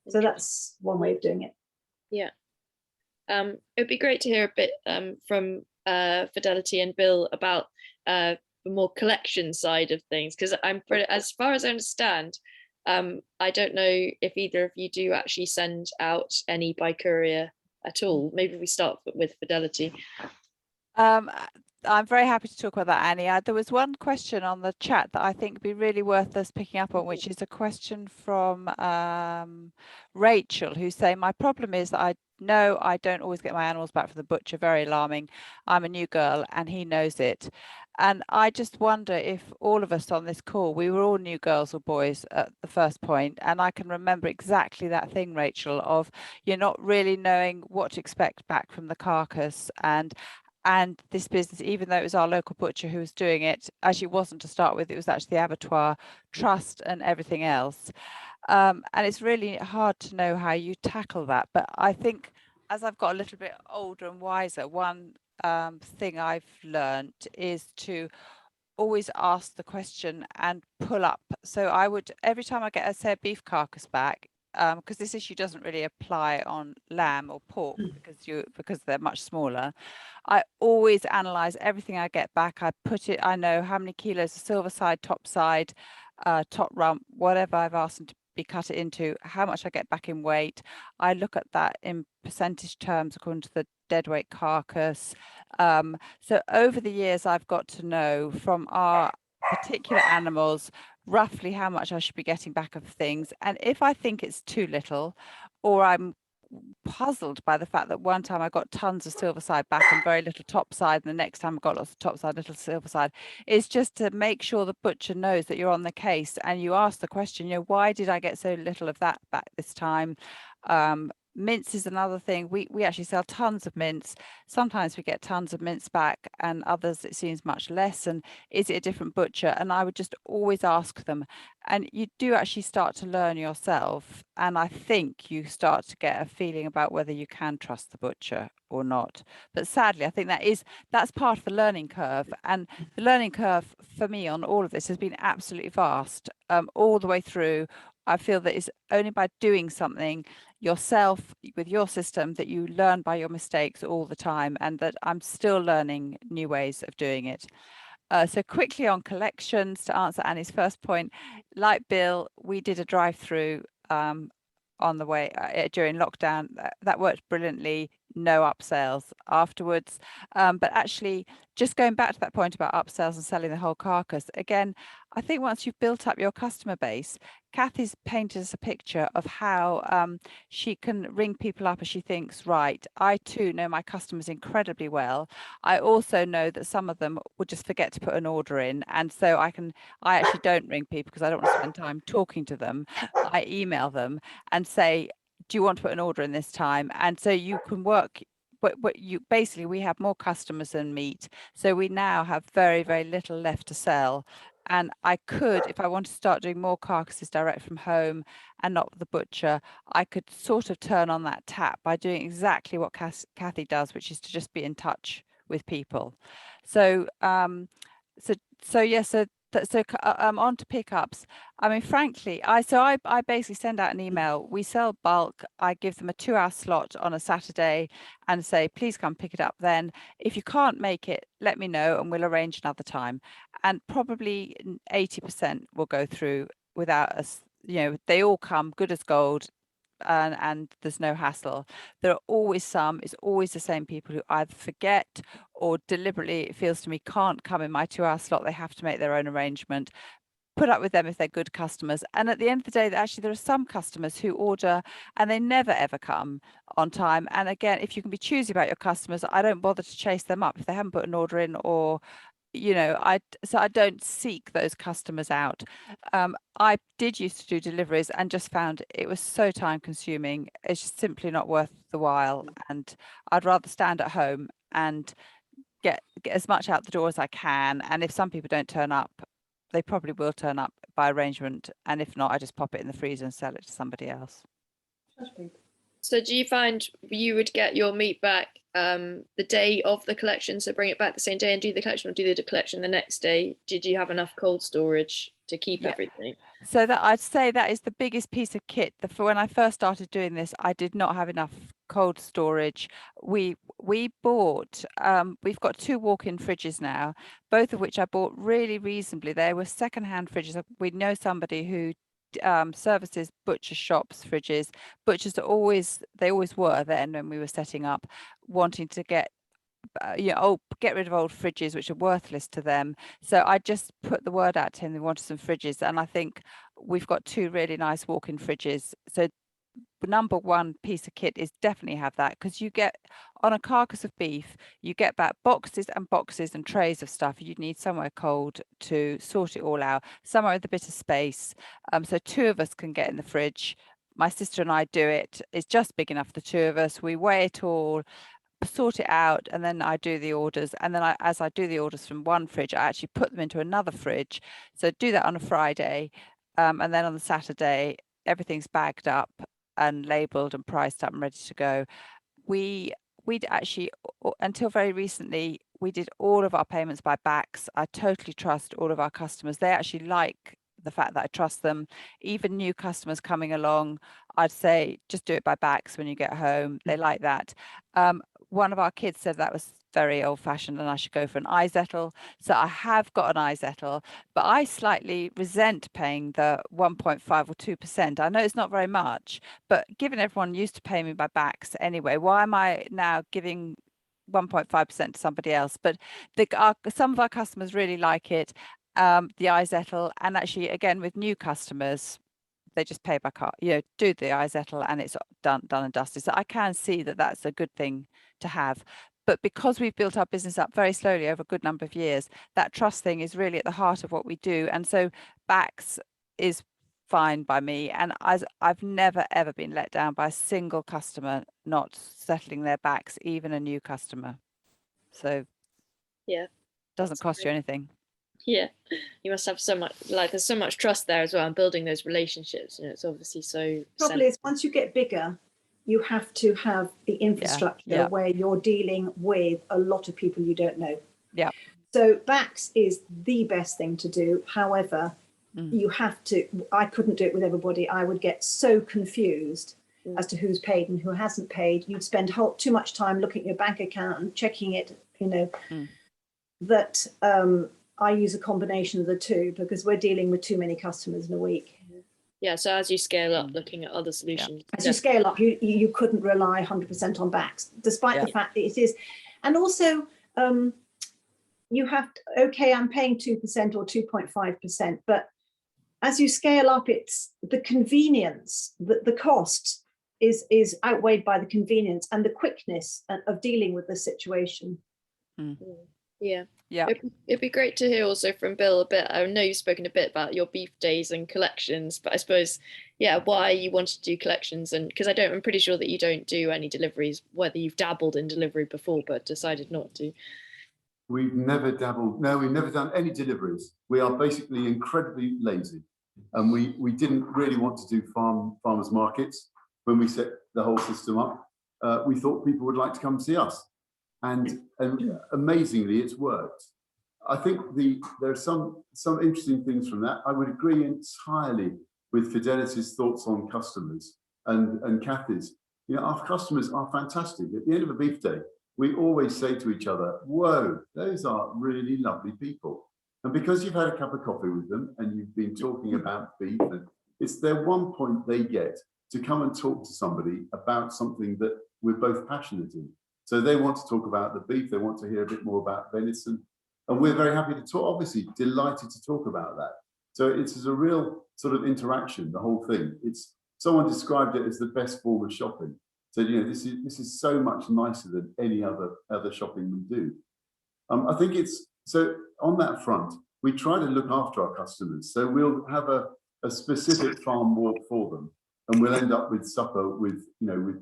So that's one way of doing it. Yeah. It'd be great to hear a bit from Fidelity and Bill about the more collection side of things, because as far as I understand, I don't know if either of you do actually send out any by courier at all. Maybe we start with Fidelity. I'm very happy to talk about that, Annie. There was one question on the chat that I think would be really worth us picking up on, which is a question from Rachel, who's saying, my problem is that I know I don't always get my animals back from the butcher. Very alarming. I'm a new girl and he knows it. And I just wonder if all of us on this call, we were all new girls or boys at the first point. And I can remember exactly that thing, Rachel, of you're not really knowing what to expect back from the carcass. And this business, even though it was our local butcher who was doing it, actually wasn't to start with, it was actually the abattoir, trust and everything else. And it's really hard to know how you tackle that. But I think as I've got a little bit older and wiser, one thing I've learned is to always ask the question and pull up. So I would, every time I get a beef carcass back, because this issue doesn't really apply on lamb or pork because they're much smaller, I always analyze everything I get back. I put it, I know how many kilos of silver side, top side, top rump, whatever I've asked them to be cut it into, how much I get back in weight. I look at that in percentage terms according to the dead weight carcass. So over the years, I've got to know from our particular animals roughly how much I should be getting back of things. And if I think it's too little, or I'm puzzled by the fact that one time I got tons of silver side back and very little top side, and the next time I got lots of top side, little silver side, is just to make sure the butcher knows that you're on the case and you ask the question, you know, why did I get so little of that back this time? Mince is another thing. We actually sell tons of mince. Sometimes we get tons of mince back, and others it seems much less. And is it a different butcher? And I would just always ask them. And you do actually start to learn yourself. And I think you start to get a feeling about whether you can trust the butcher or not. But sadly, I think that's part of the learning curve. And the learning curve for me on all of this has been absolutely vast, all the way through. I feel that it's only by doing something yourself with your system that you learn by your mistakes all the time, and that I'm still learning new ways of doing it. So quickly on collections, to answer Annie's first point, like Bill, we did a drive-through on the way during lockdown. That worked brilliantly. No upsells afterwards. But actually, just going back to that point about upsells and selling the whole carcass, again, I think once you've built up your customer base, Kathy's painted us a picture of how she can ring people up as she thinks, right, I too know my customers incredibly well. I also know that some of them would just forget to put an order in. And so I actually don't ring people because I don't want to spend time talking to them. I email them and say, do you want to put an order in this time? And so you can work, but you basically, we have more customers than meat. So we now have very, very little left to sell. And I could, if I want to start doing more carcasses direct from home and not the butcher, I could sort of turn on that tap by doing exactly what Kathy does, which is to just be in touch with people. So, on to pickups. I mean, frankly, I basically send out an email. We sell bulk. I give them a 2-hour slot on a Saturday and say, please come pick it up then. If you can't make it, let me know and we'll arrange another time. And probably 80% will go through without us. You know, they all come good as gold. And there's no hassle. There are always it's always the same people who either forget or deliberately, it feels to me, can't come in my 2-hour slot. They have to make their own arrangement. Put up with them if they're good customers. And at the end of the day, actually, there are some customers who order and they never ever come on time. And again, if you can be choosy about your customers, I don't bother to chase them up if they haven't put an order in, or I don't seek those customers out. I did used to do deliveries and just found it was so time consuming. It's just simply not worth the while. And I'd rather stand at home and get as much out the door as I can. And if some people don't turn up, they probably will turn up by arrangement. And if not, I just pop it in the freezer and sell it to somebody else. So do you find you would get your meat back the day of the collection, so bring it back the same day and do the collection, or do the collection the next day? Did you have enough cold storage to keep everything? So that I'd say that is the biggest piece of kit. For when I first started doing this, I did not have enough cold storage. We bought, we've got 2 walk-in fridges now, both of which I bought really reasonably. They were second-hand fridges. We know somebody who services butcher shops fridges. Butchers are always were then when we were setting up, wanting to get get rid of old fridges which are worthless to them. So I just put the word out to him, they wanted some fridges, and I think we've got 2 really nice walk-in fridges. So number one piece of kit is definitely have that, because you get on a carcass of beef, you get back boxes and boxes and trays of stuff. You need somewhere cold to sort it all out, somewhere with a bit of space. So 2 of us can get in the fridge. My sister and I do it. It's just big enough for the 2 of us. We weigh it all, sort it out, and then I do the orders. And then as I do the orders from one fridge, I actually put them into another fridge. So do that on a Friday, and then on the Saturday, everything's bagged up and labeled and priced up and ready to go. We'd actually, until very recently, we did all of our payments by backs. I totally trust all of our customers. They actually like the fact that I trust them. Even new customers coming along, I'd say just do it by backs when you get home. They like that. One of our kids said that was very old-fashioned and I should go for an iZettle. So I have got an iZettle, but I slightly resent paying the 1.5 or 2%. I know it's not very much, but given everyone used to pay me by backs anyway, why am I now giving 1.5% to somebody else? But some of our customers really like it, the iZettle. And actually, again, with new customers, they just pay by card, do the iZettle and it's done and dusted. So I can see that that's a good thing to have. But because we've built our business up very slowly over a good number of years, that trust thing is really at the heart of what we do. And so backs is fine by me, and I've never ever been let down by a single customer not settling their backs, even a new customer. So Yeah, doesn't that's cost you great. anything. Yeah, you must have so much, like there's so much trust there as well, and building those relationships. You know, it's obviously so. Trouble is, once you get bigger, you have to have the infrastructure yeah. where you're dealing with a lot of people you don't know. Yeah. So backs is the best thing to do. However, Mm. you have to, I couldn't do it with everybody. I would get so confused as to who's paid and who hasn't paid. You'd spend too much time looking at your bank account and checking it, you know, that I use a combination of the two because we're dealing with too many customers in a week. Yeah, so as you scale up, looking at other solutions. As you scale up, you couldn't rely 100% on backs, despite the fact that it is. And also, you have to, okay, I'm paying 2% or 2.5%, but as you scale up, it's the convenience, the cost is outweighed by the convenience and the quickness of dealing with the situation. Yeah. Yeah. It'd be great to hear also from Bill a bit. I know you've spoken a bit about your beef days and collections, but I suppose, yeah, why you wanted to do collections, and because I'm pretty sure that you don't do any deliveries, whether you've dabbled in delivery before but decided not to. We've never dabbled. No, we've never done any deliveries. We are basically incredibly lazy, and we didn't really want to do farmers markets when we set the whole system up. We thought people would like to come see us, and amazingly, it's worked. I think there are some interesting things from that. I would agree entirely with Fidelity's thoughts on customers and Kathy's. You know, our customers are fantastic. At the end of a beef day, we always say to each other, whoa, those are really lovely people. And because you've had a cup of coffee with them and you've been talking about beef, and it's their one point they get to come and talk to somebody about something that we're both passionate in. So they want to talk about the beef, they want to hear a bit more about venison. And we're very happy to talk, obviously delighted to talk about that. So it's a real sort of interaction, the whole thing. Someone described it as the best form of shopping. So, you know, this is so much nicer than any other shopping we do. I think so on that front, we try to look after our customers. So we'll have a specific farm walk for them, and we'll end up with supper with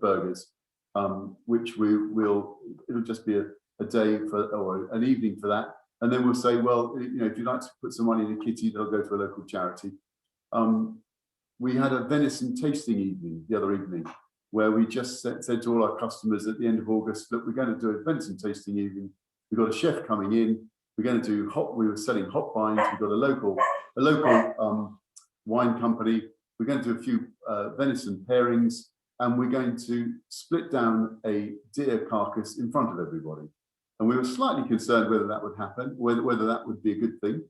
burgers, which it'll just be a day or an evening for that. And then we'll say, well, you know, if you'd like to put some money in a kitty, they'll go to a local charity. We had a venison tasting evening the other evening, where we just said to all our customers at the end of August, look, we're going to do a venison tasting evening. We've got a chef coming in. We're going to do we were selling hot wines. We've got a local wine company. We're going to do a few venison pairings, and we're going to split down a deer carcass in front of everybody. And we were slightly concerned whether that would happen, whether that would be a good thing.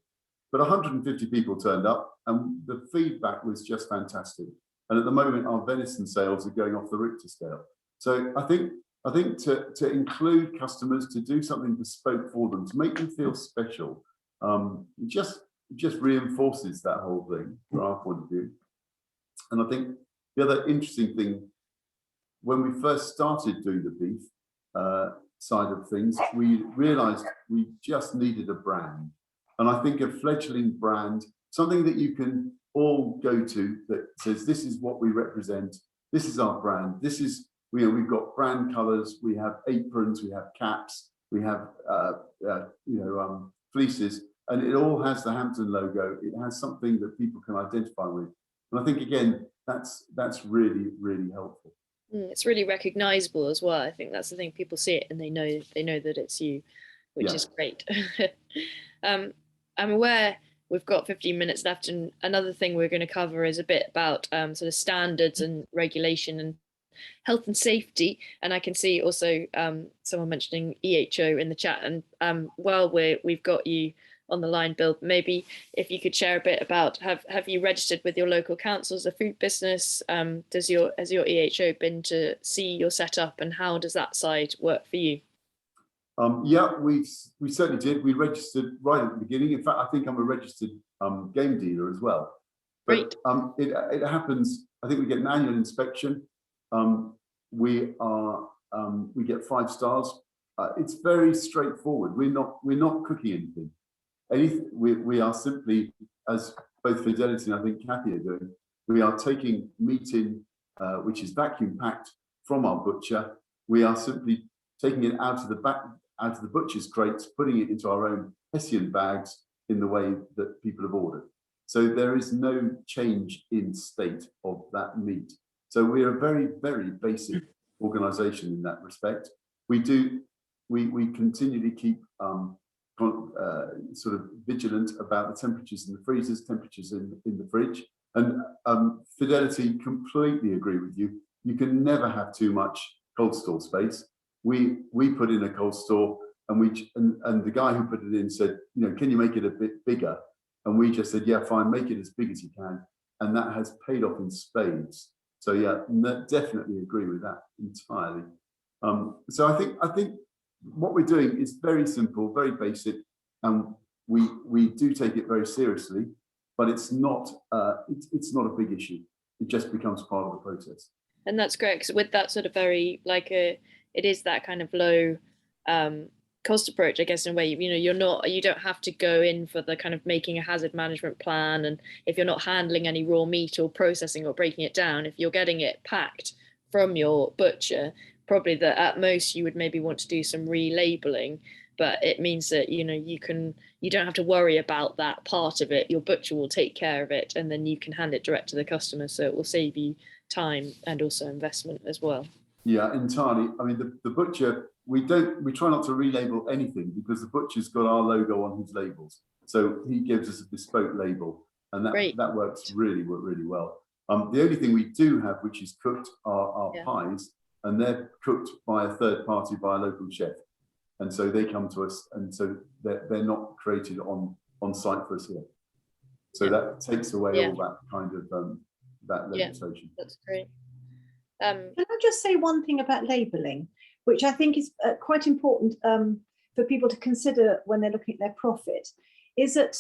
But 150 people turned up, and the feedback was just fantastic. And at the moment, our venison sales are going off the Richter scale. So I think to include customers, to do something bespoke for them, to make them feel special, just reinforces that whole thing from our point of view. And I think the other interesting thing, when we first started doing the beef side of things, we realized we just needed a brand. And I think a fledgling brand, something that you can all go to that says, this is what we represent, this is our brand, this is, we've got brand colors, we have aprons, we have caps, we have fleeces, and it all has the Hampton logo. It has something that people can identify with. And I think, again, that's really, really helpful. It's really recognizable as well. I think that's the thing, people see it and they know that it's you, which is great. I'm aware we've got 15 minutes left, and another thing we're going to cover is a bit about sort of standards and regulation and health and safety. And I can see also someone mentioning EHO in the chat. And while we've got you on the line, Bill, maybe if you could share a bit about, have you registered with your local council as a food business? Has your EHO been to see your setup, and how does that side work for you? Yeah, we certainly did. We registered right at the beginning. In fact, I think I'm a registered game dealer as well. But it happens. I think we get an annual inspection. We get 5 stars. It's very straightforward. We're not cooking anything. We are simply, as both Fidelity and I think Kathy are doing, We are taking meat in, which is vacuum packed from our butcher. We are simply taking it out of the butcher's crates, putting it into our own Hessian bags in the way that people have ordered. So there is no change in state of that meat. So we are a very, very basic organisation in that respect. We continually keep sort of vigilant about the temperatures in the freezers, temperatures in the fridge. And Fidelity, completely agree with you. You can never have too much cold store space. We put in a cold store, and the guy who put it in said, you know, can you make it a bit bigger? And we just said, yeah, fine, make it as big as you can. And that has paid off in spades. So yeah, definitely agree with that entirely. So I think what we're doing is very simple, very basic, and we do take it very seriously, but it's not it's not a big issue. It just becomes part of the process. And that's great, because with that sort of very it is that kind of low cost approach, I guess, in a way. You know, you don't have to go in for the kind of making a hazard management plan, and if you're not handling any raw meat or processing or breaking it down, if you're getting it packed from your butcher, probably that at most you would maybe want to do some relabeling, but it means that, you know, you don't have to worry about that part of it. Your butcher will take care of it, and then you can hand it direct to the customer, so it will save you time and also investment as well. Yeah, entirely. I mean, the butcher, we try not to relabel anything, because the butcher's got our logo on his labels, so he gives us a bespoke label, and that works really well. The only thing we do have, which is cooked, are pies, and they're cooked by a third party, by a local chef, and so they come to us, and so they're not created on site for us here. So that takes away all that kind of that legislation. That's great. Can I just say one thing about labelling, which I think is quite important for people to consider when they're looking at their profit, is that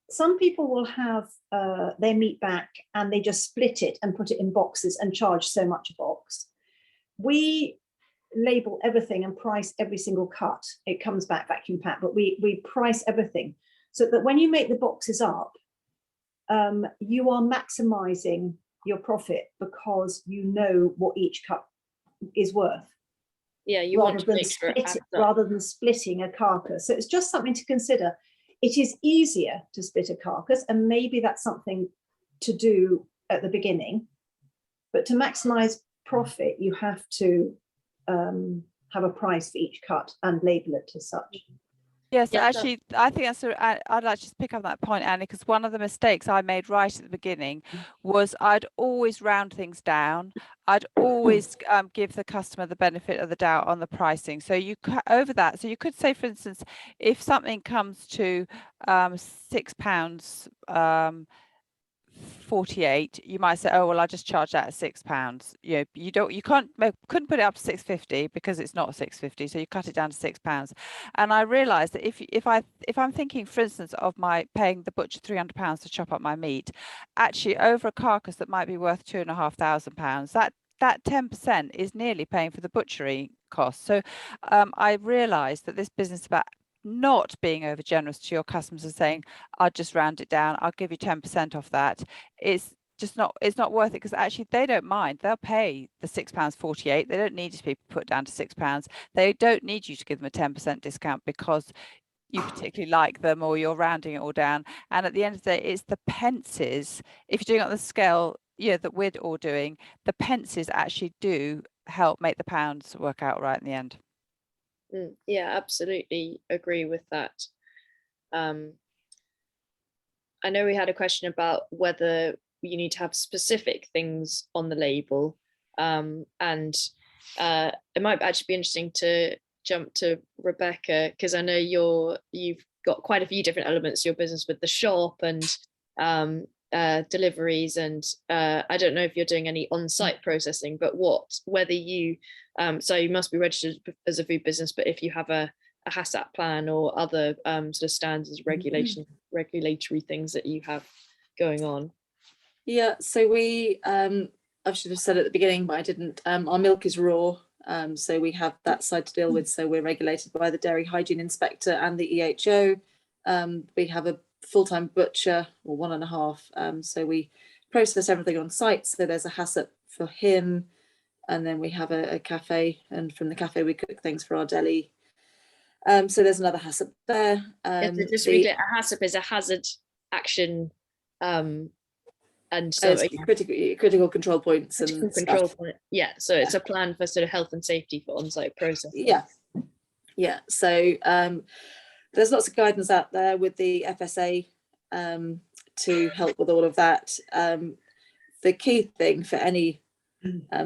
some people will have their meat back and they just split it and put it in boxes and charge so much a box. We label everything and price every single cut. It comes back vacuum packed, but we price everything so that when you make the boxes up, you are maximizing your profit, because you know what each cut is worth. Yeah, you want to make sure rather than splitting a carcass. So it's just something to consider. It is easier to split a carcass, and maybe that's something to do at the beginning. But to maximize profit, you have to have a price for each cut and label it as such. Yes, actually, I think I'd like to just pick up that point, Annie, because one of the mistakes I made right at the beginning was I'd always round things down. I'd always give the customer the benefit of the doubt on the pricing. So you over that. So you could say, for instance, if something comes to £6 48, you might say, oh well, I'll just charge that at £6. You know, you couldn't put it up to £6.50 because it's not £6.50, so you cut it down to £6. And I realized that if I'm thinking, for instance, of my paying the butcher £300 to chop up my meat, actually over a carcass that might be worth £2,500, that 10% is nearly paying for the butchery cost. So I realized that this business about not being over generous to your customers and saying, I'll just round it down, I'll give you 10% off that, it's not worth it, because actually they don't mind. They'll pay the £6.48. They don't need it to be put down to £6. They don't need you to give them a 10% discount because you particularly like them or you're rounding it all down. And at the end of the day, it's the pences. If you're doing it on the scale that we're all doing, the pences actually do help make the pounds work out right in the end. Yeah, absolutely agree with that. I know we had a question about whether you need to have specific things on the label, and it might actually be interesting to jump to Rebecca, because I know you've got quite a few different elements to your business with the shop and deliveries, and I don't know if you're doing any on-site processing, but whether you so you must be registered as a food business, but if you have a HACCP plan or other sort of standards, regulatory things that you have going on. Yeah, so we I should have said at the beginning, but I didn't. Our milk is raw, so we have that side to deal with. So we're regulated by the Dairy Hygiene Inspector and the EHO. We have a full-time butcher, or 1.5. So we process everything on site. So there's a HACCP for him, and then we have a cafe, and from the cafe we cook things for our deli. So there's another HACCP there. So just read it. A HACCP is a hazard action, and so critical control points and control stuff. point. Yeah, so it's a plan for sort of health and safety for on-site process. Yeah. So there's lots of guidance out there with the FSA to help with all of that. The key thing for any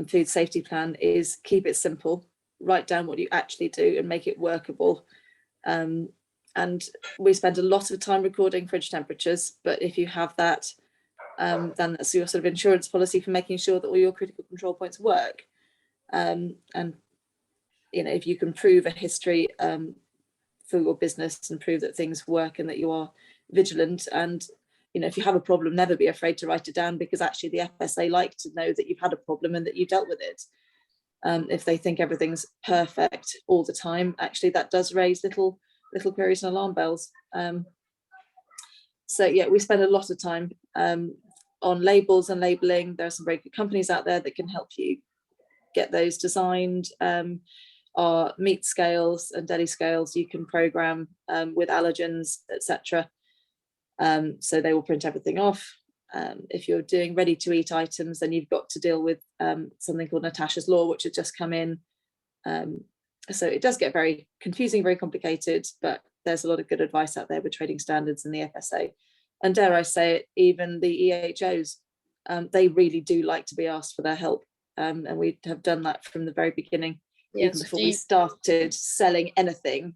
food safety plan is keep it simple. Write down what you actually do and make it workable. And we spend a lot of time recording fridge temperatures, but if you have that, then that's your sort of insurance policy for making sure that all your critical control points work. And you know, if you can prove a history for your business and prove that things work and that you are vigilant, and you know, if you have a problem, never be afraid to write it down, because actually the FSA like to know that you've had a problem and that you dealt with it. If they think everything's perfect all the time, actually that does raise little queries and alarm bells. So yeah, we spend a lot of time on labels and labeling. There are some very good companies out there that can help you get those designed. Our meat scales and deli scales you can program with allergens, etc. So they will print everything off. If you're doing ready to eat items, then you've got to deal with something called Natasha's Law, which has just come in. So it does get very confusing, very complicated, but there's a lot of good advice out there with trading standards and the FSA. And dare I say it, even the EHOs, they really do like to be asked for their help. And we have done that from the very beginning. Yes, even before we started selling anything.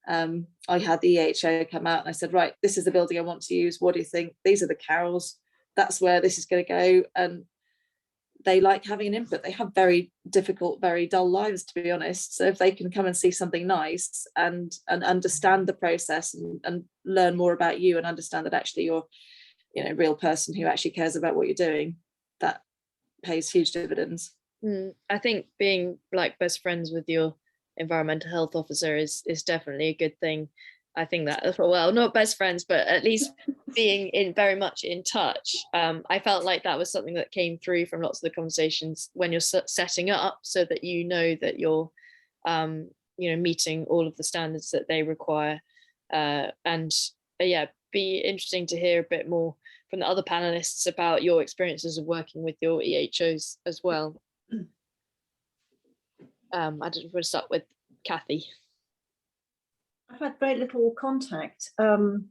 I had the EHO come out and I said, right, this is the building I want to use. What do you think? These are the cows. That's where this is going to go. And they like having an input. They have very difficult, very dull lives, to be honest. So if they can come and see something nice and understand the process and learn more about you and understand that actually you're, you know, a real person who actually cares about what you're doing, that pays huge dividends. I think being like best friends with your environmental health officer is definitely a good thing. I think that, well, not best friends, but at least being very much in touch. I felt like that was something that came through from lots of the conversations when you're setting up, so that you know that you're you know, meeting all of the standards that they require. And yeah, be interesting to hear a bit more from the other panelists about your experiences of working with your EHOs as well. I don't know if we'll start with Kathy. I've had very little contact. When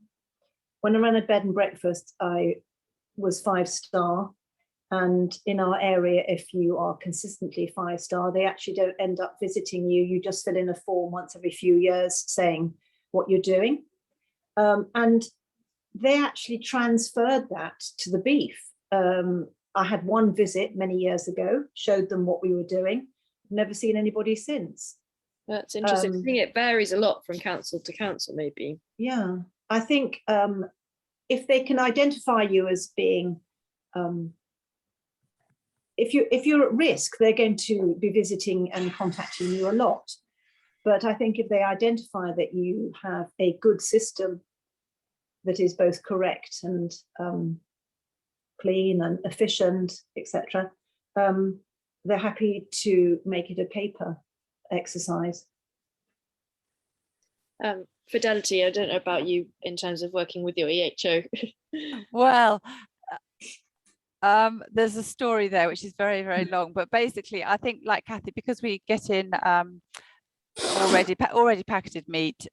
I ran a bed and breakfast, I was 5-star. And in our area, if you are consistently 5-star, they actually don't end up visiting you. You just fill in a form once every few years saying what you're doing. And they actually transferred that to the beef. I had one visit many years ago, showed them what we were doing. Never seen anybody since. That's interesting. I think it varies a lot from council to council, maybe. Yeah, I think if they can identify you as being, if you're at risk, they're going to be visiting and contacting you a lot. But I think if they identify that you have a good system that is both correct and clean and efficient, etc., they're happy to make it a paper exercise. Fidelity, I don't know about you in terms of working with your EHO. Well, there's a story there which is very, very long, but basically I think, like Kathy, because we get in already packaged meat,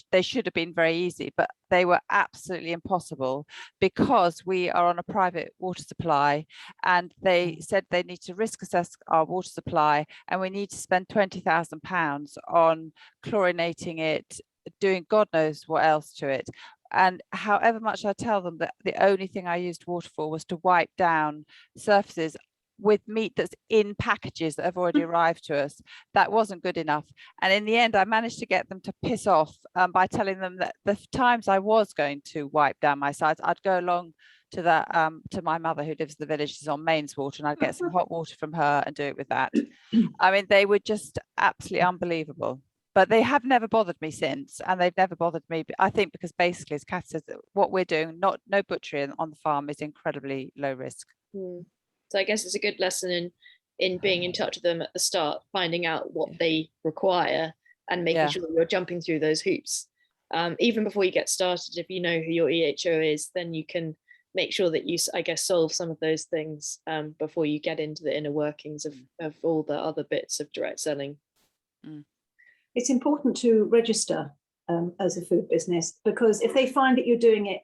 they should have been very easy, but they were absolutely impossible, because we are on a private water supply, and they said they need to risk assess our water supply, and we need to spend £20,000 on chlorinating it, doing God knows what else to it. And however much I tell them that the only thing I used water for was to wipe down surfaces with meat that's in packages that have already arrived to us, that wasn't good enough. And in the end, I managed to get them to piss off by telling them that the times I was going to wipe down my sides, I'd go along to to my mother who lives in the village, she's on mains water, and I'd get some hot water from her and do it with that. I mean, they were just absolutely unbelievable. but they have never bothered me since, and they've never bothered me. I think because basically, as Kath says, what we're doing, no butchery on the farm, is incredibly low risk. So I guess it's a good lesson in being in touch with them at the start, finding out what they require and making sure you're jumping through those hoops. Even before you get started, if you know who your EHO is, then you can make sure that you, I guess, solve some of those things before you get into the inner workings of all the other bits of direct selling. It's important to register as a food business, because if they find that you're doing it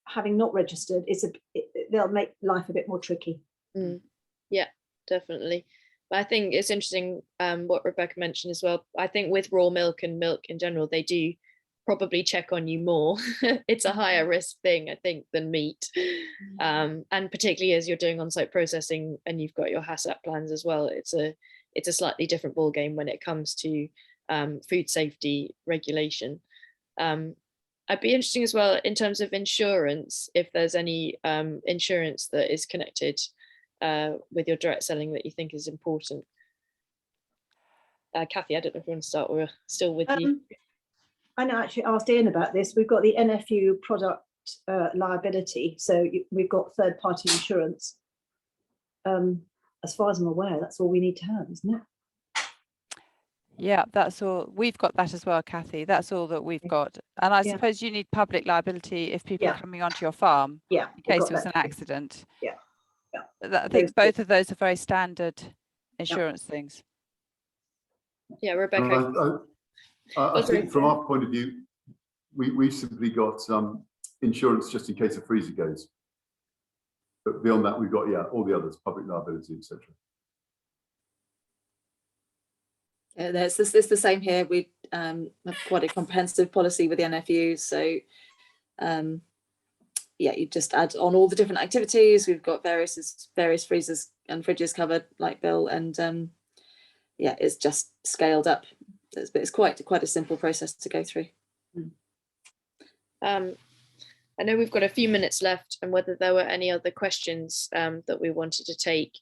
having not registered, they'll make life a bit more tricky. Yeah, definitely. But I think it's interesting what Rebecca mentioned as well. I think with raw milk and milk in general, they do probably check on you more. It's a higher risk thing, I think, than meat. And particularly as you're doing on-site processing and you've got your HACCP plans as well, it's a slightly different ball game when it comes to food safety regulation. I'd be interesting as well in terms of insurance, if there's any insurance that is connected with your direct selling that you think is important. Kathy, I don't know if you want to start, or we're still with you. I know, actually asked Ian about this. We've got the NFU product liability, so we've got third-party insurance. As far as I'm aware, that's all we need to have, isn't it? Yeah, that's all. We've got that as well, Kathy. That's all that we've got. And I suppose you need public liability if people are coming onto your farm, in case there was an accident. I think both of those are very standard insurance things. Yeah, Rebecca. I think from our point of view, we've simply got insurance just in case a freezer goes. But beyond that, we've got all the others, public liability, etc. It's the same here. We have quite a comprehensive policy with the NFU. So you just add on all the different activities. We've got various freezers and fridges covered, like Bill, and it's just scaled up. It's quite a simple process to go through. I know we've got a few minutes left, and whether there were any other questions that we wanted to take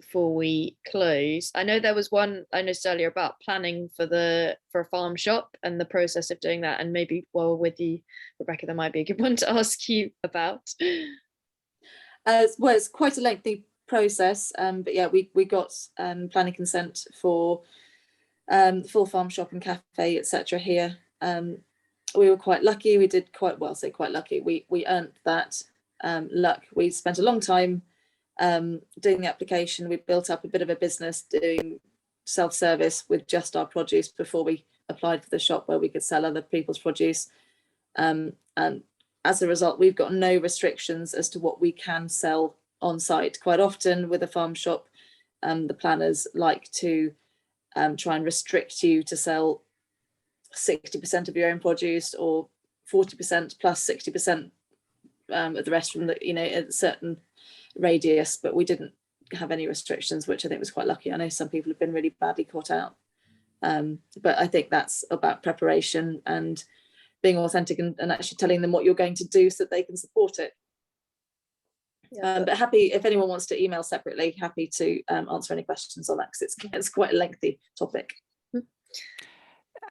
before we close. I know there was one I noticed earlier about planning for a farm shop and the process of doing that, and maybe while we're with you, Rebecca, that might be a good one to ask you about. Well, it's quite a lengthy process, but yeah, we got planning consent for full farm shop and cafe, etc. here. We were quite lucky. We did quite well. Say quite lucky. We earned that luck. We spent a long time doing the application. We built up a bit of a business doing self-service with just our produce before we applied for the shop where we could sell other people's produce. And as a result, we've got no restrictions as to what we can sell on site. Quite often with a farm shop, the planners like to try and restrict you to sell 60% of your own produce, or 40% plus 60% of the rest from a certain radius, but we didn't have any restrictions, which I think was quite lucky. I know some people have been really badly caught out, but I think that's about preparation and being authentic and actually telling them what you're going to do so that they can support it. But happy if anyone wants to email separately, happy to answer any questions on that, because it's quite a lengthy topic.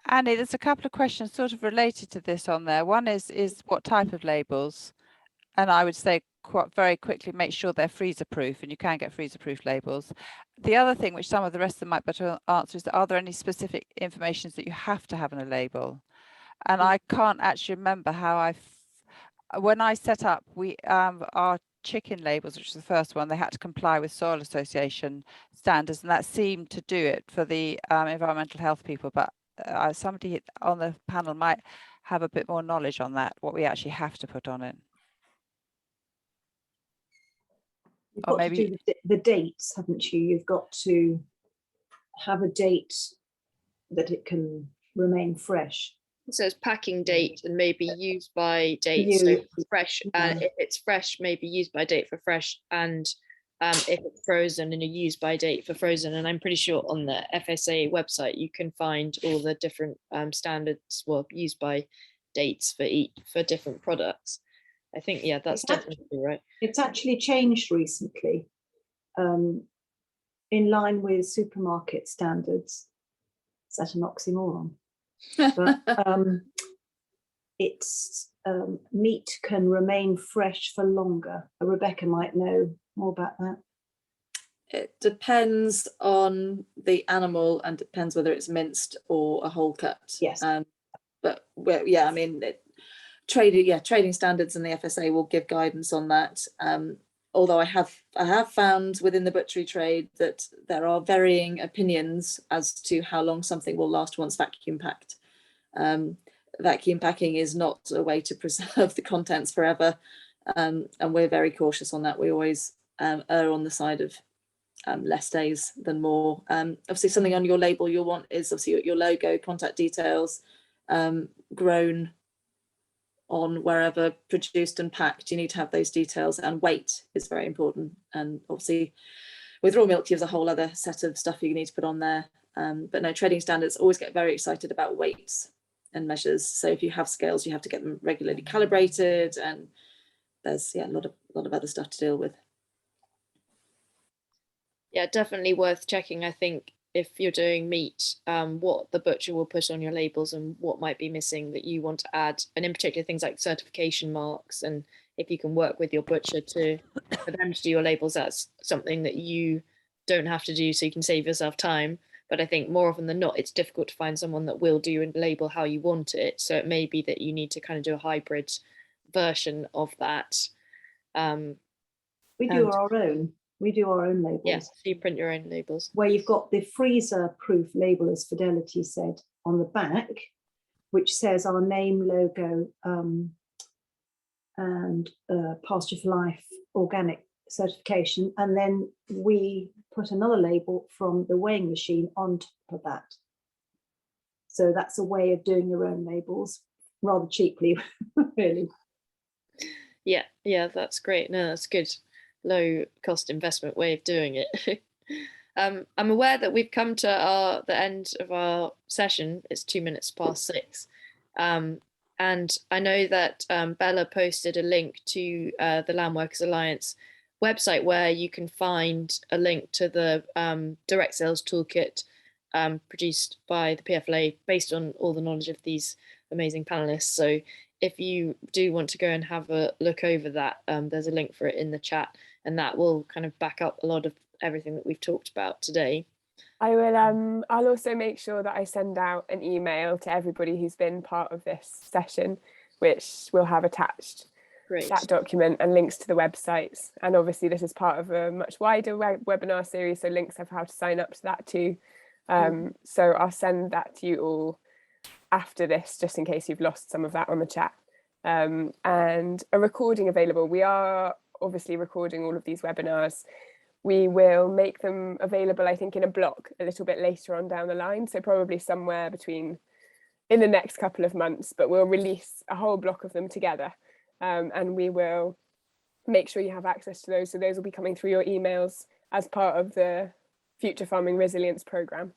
Annie, there's a couple of questions sort of related to this on there. One is what type of labels? And I would say quite very quickly, make sure they're freezer proof, and you can get freezer proof labels. The other thing, which some of the rest of them might better answer, is are there any specific information that you have to have in a label? And I can't actually remember how when I set up, our chicken labels, which was the first one, they had to comply with Soil Association standards, and that seemed to do it for the environmental health people. But somebody on the panel might have a bit more knowledge on that, what we actually have to put on it. You've got to do the dates, haven't you? You've got to have a date that it can remain fresh. So it's packing date and maybe use by date. So fresh, if it's fresh, maybe use by date for fresh, and if it's frozen, and a use by date for frozen. And I'm pretty sure on the FSA website you can find all the different standards, well, use by dates for different products. I think, that's definitely right. It's actually changed recently, in line with supermarket standards. Is that an oxymoron? But it's meat can remain fresh for longer. Rebecca might know more about that. It depends on the animal and depends whether it's minced or a whole cut. Yes. But yeah, I mean, trading standards and the FSA will give guidance on that. Although I have found within the butchery trade that there are varying opinions as to how long something will last once vacuum packed. Vacuum packing is not a way to preserve the contents forever, and we're very cautious on that. We always err on the side of less days than more. Obviously, something on your label you'll want is obviously your logo, contact details, grown on wherever produced and packed. You need to have those details, and weight is very important. And obviously with raw milk, you have a whole other set of stuff you need to put on there. But no, trading standards always get very excited about weights and measures. So if you have scales, you have to get them regularly calibrated, and there's a lot of other stuff to deal with. Yeah, definitely worth checking. I think if you're doing meat, what the butcher will put on your labels and what might be missing that you want to add, and in particular things like certification marks, and if you can work with your butcher for them to do your labels, that's something that you don't have to do, so you can save yourself time. But I think more often than not, it's difficult to find someone that will do and label how you want it. So it may be that you need to kind of do a hybrid version of that. We do our own. We do our own labels. Yeah, so you print your own labels. Where you've got the freezer-proof label, as Fidelity said, on the back, which says our name, logo, and Pasture for Life organic certification, and then we put another label from the weighing machine on top of that. So that's a way of doing your own labels rather cheaply, really. Yeah, that's great. No, that's good. Low cost investment way of doing it. I'm aware that we've come to the end of our session. It's 6:02. And I know that Bella posted a link to the Land Workers Alliance website where you can find a link to the direct sales toolkit produced by the PFLA based on all the knowledge of these amazing panelists. So if you do want to go and have a look over that, there's a link for it in the chat, and that will kind of back up a lot of everything that we've talked about today. I will I'll also make sure that I send out an email to everybody who's been part of this session, which will have attached that document and links to the websites. And obviously this is part of a much wider webinar series, so links of how to sign up to that too. So I'll send that to you all after this, just in case you've lost some of that on the chat. And a recording available. We are obviously recording all of these webinars. We will make them available, I think, in a block a little bit later on down the line. So probably somewhere in the next couple of months, but we'll release a whole block of them together. And we will make sure you have access to those. So those will be coming through your emails as part of the Future Farming Resilience Programme.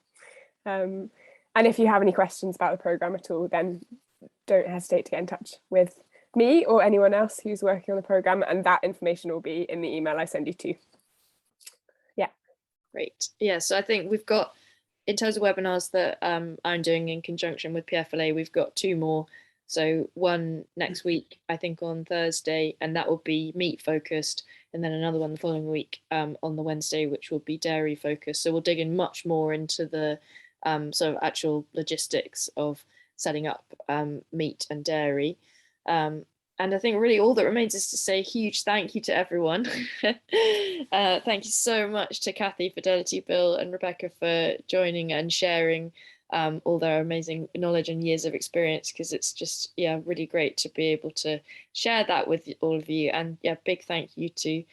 And if you have any questions about the programme at all, then don't hesitate to get in touch with me or anyone else who's working on the programme, and that information will be in the email I send you to. Yeah. Great. Yeah, so I think we've got, in terms of webinars that I'm doing in conjunction with PFLA, we've got 2 more. So one next week, I think on Thursday, and that will be meat focused, and then another one the following week on the Wednesday, which will be dairy focused. So we'll dig in much more into the sort of actual logistics of setting up meat and dairy. And I think really all that remains is to say a huge thank you to everyone. Thank you so much to Kathy, Fidelity, Bill and Rebecca for joining and sharing all their amazing knowledge and years of experience, because it's just, really great to be able to share that with all of you. And big thank you to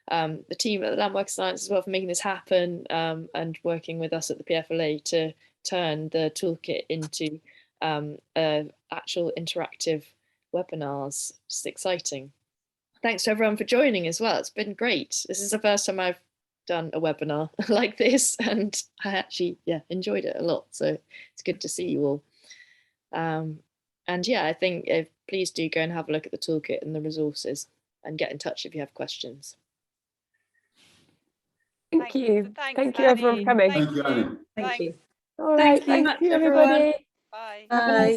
the team at the Land Workers Alliance as well for making this happen and working with us at the PFLA to turn the toolkit into actual interactive webinars. It's exciting. Thanks to everyone for joining as well. It's been great. This is the first time I've done a webinar like this, and I actually enjoyed it a lot, so it's good to see you all. And I think please do go and have a look at the toolkit and the resources and get in touch if you have questions. Thank you everyone for coming. Thank you, Annie. Thank you. All right, thank you everybody. Bye. Bye.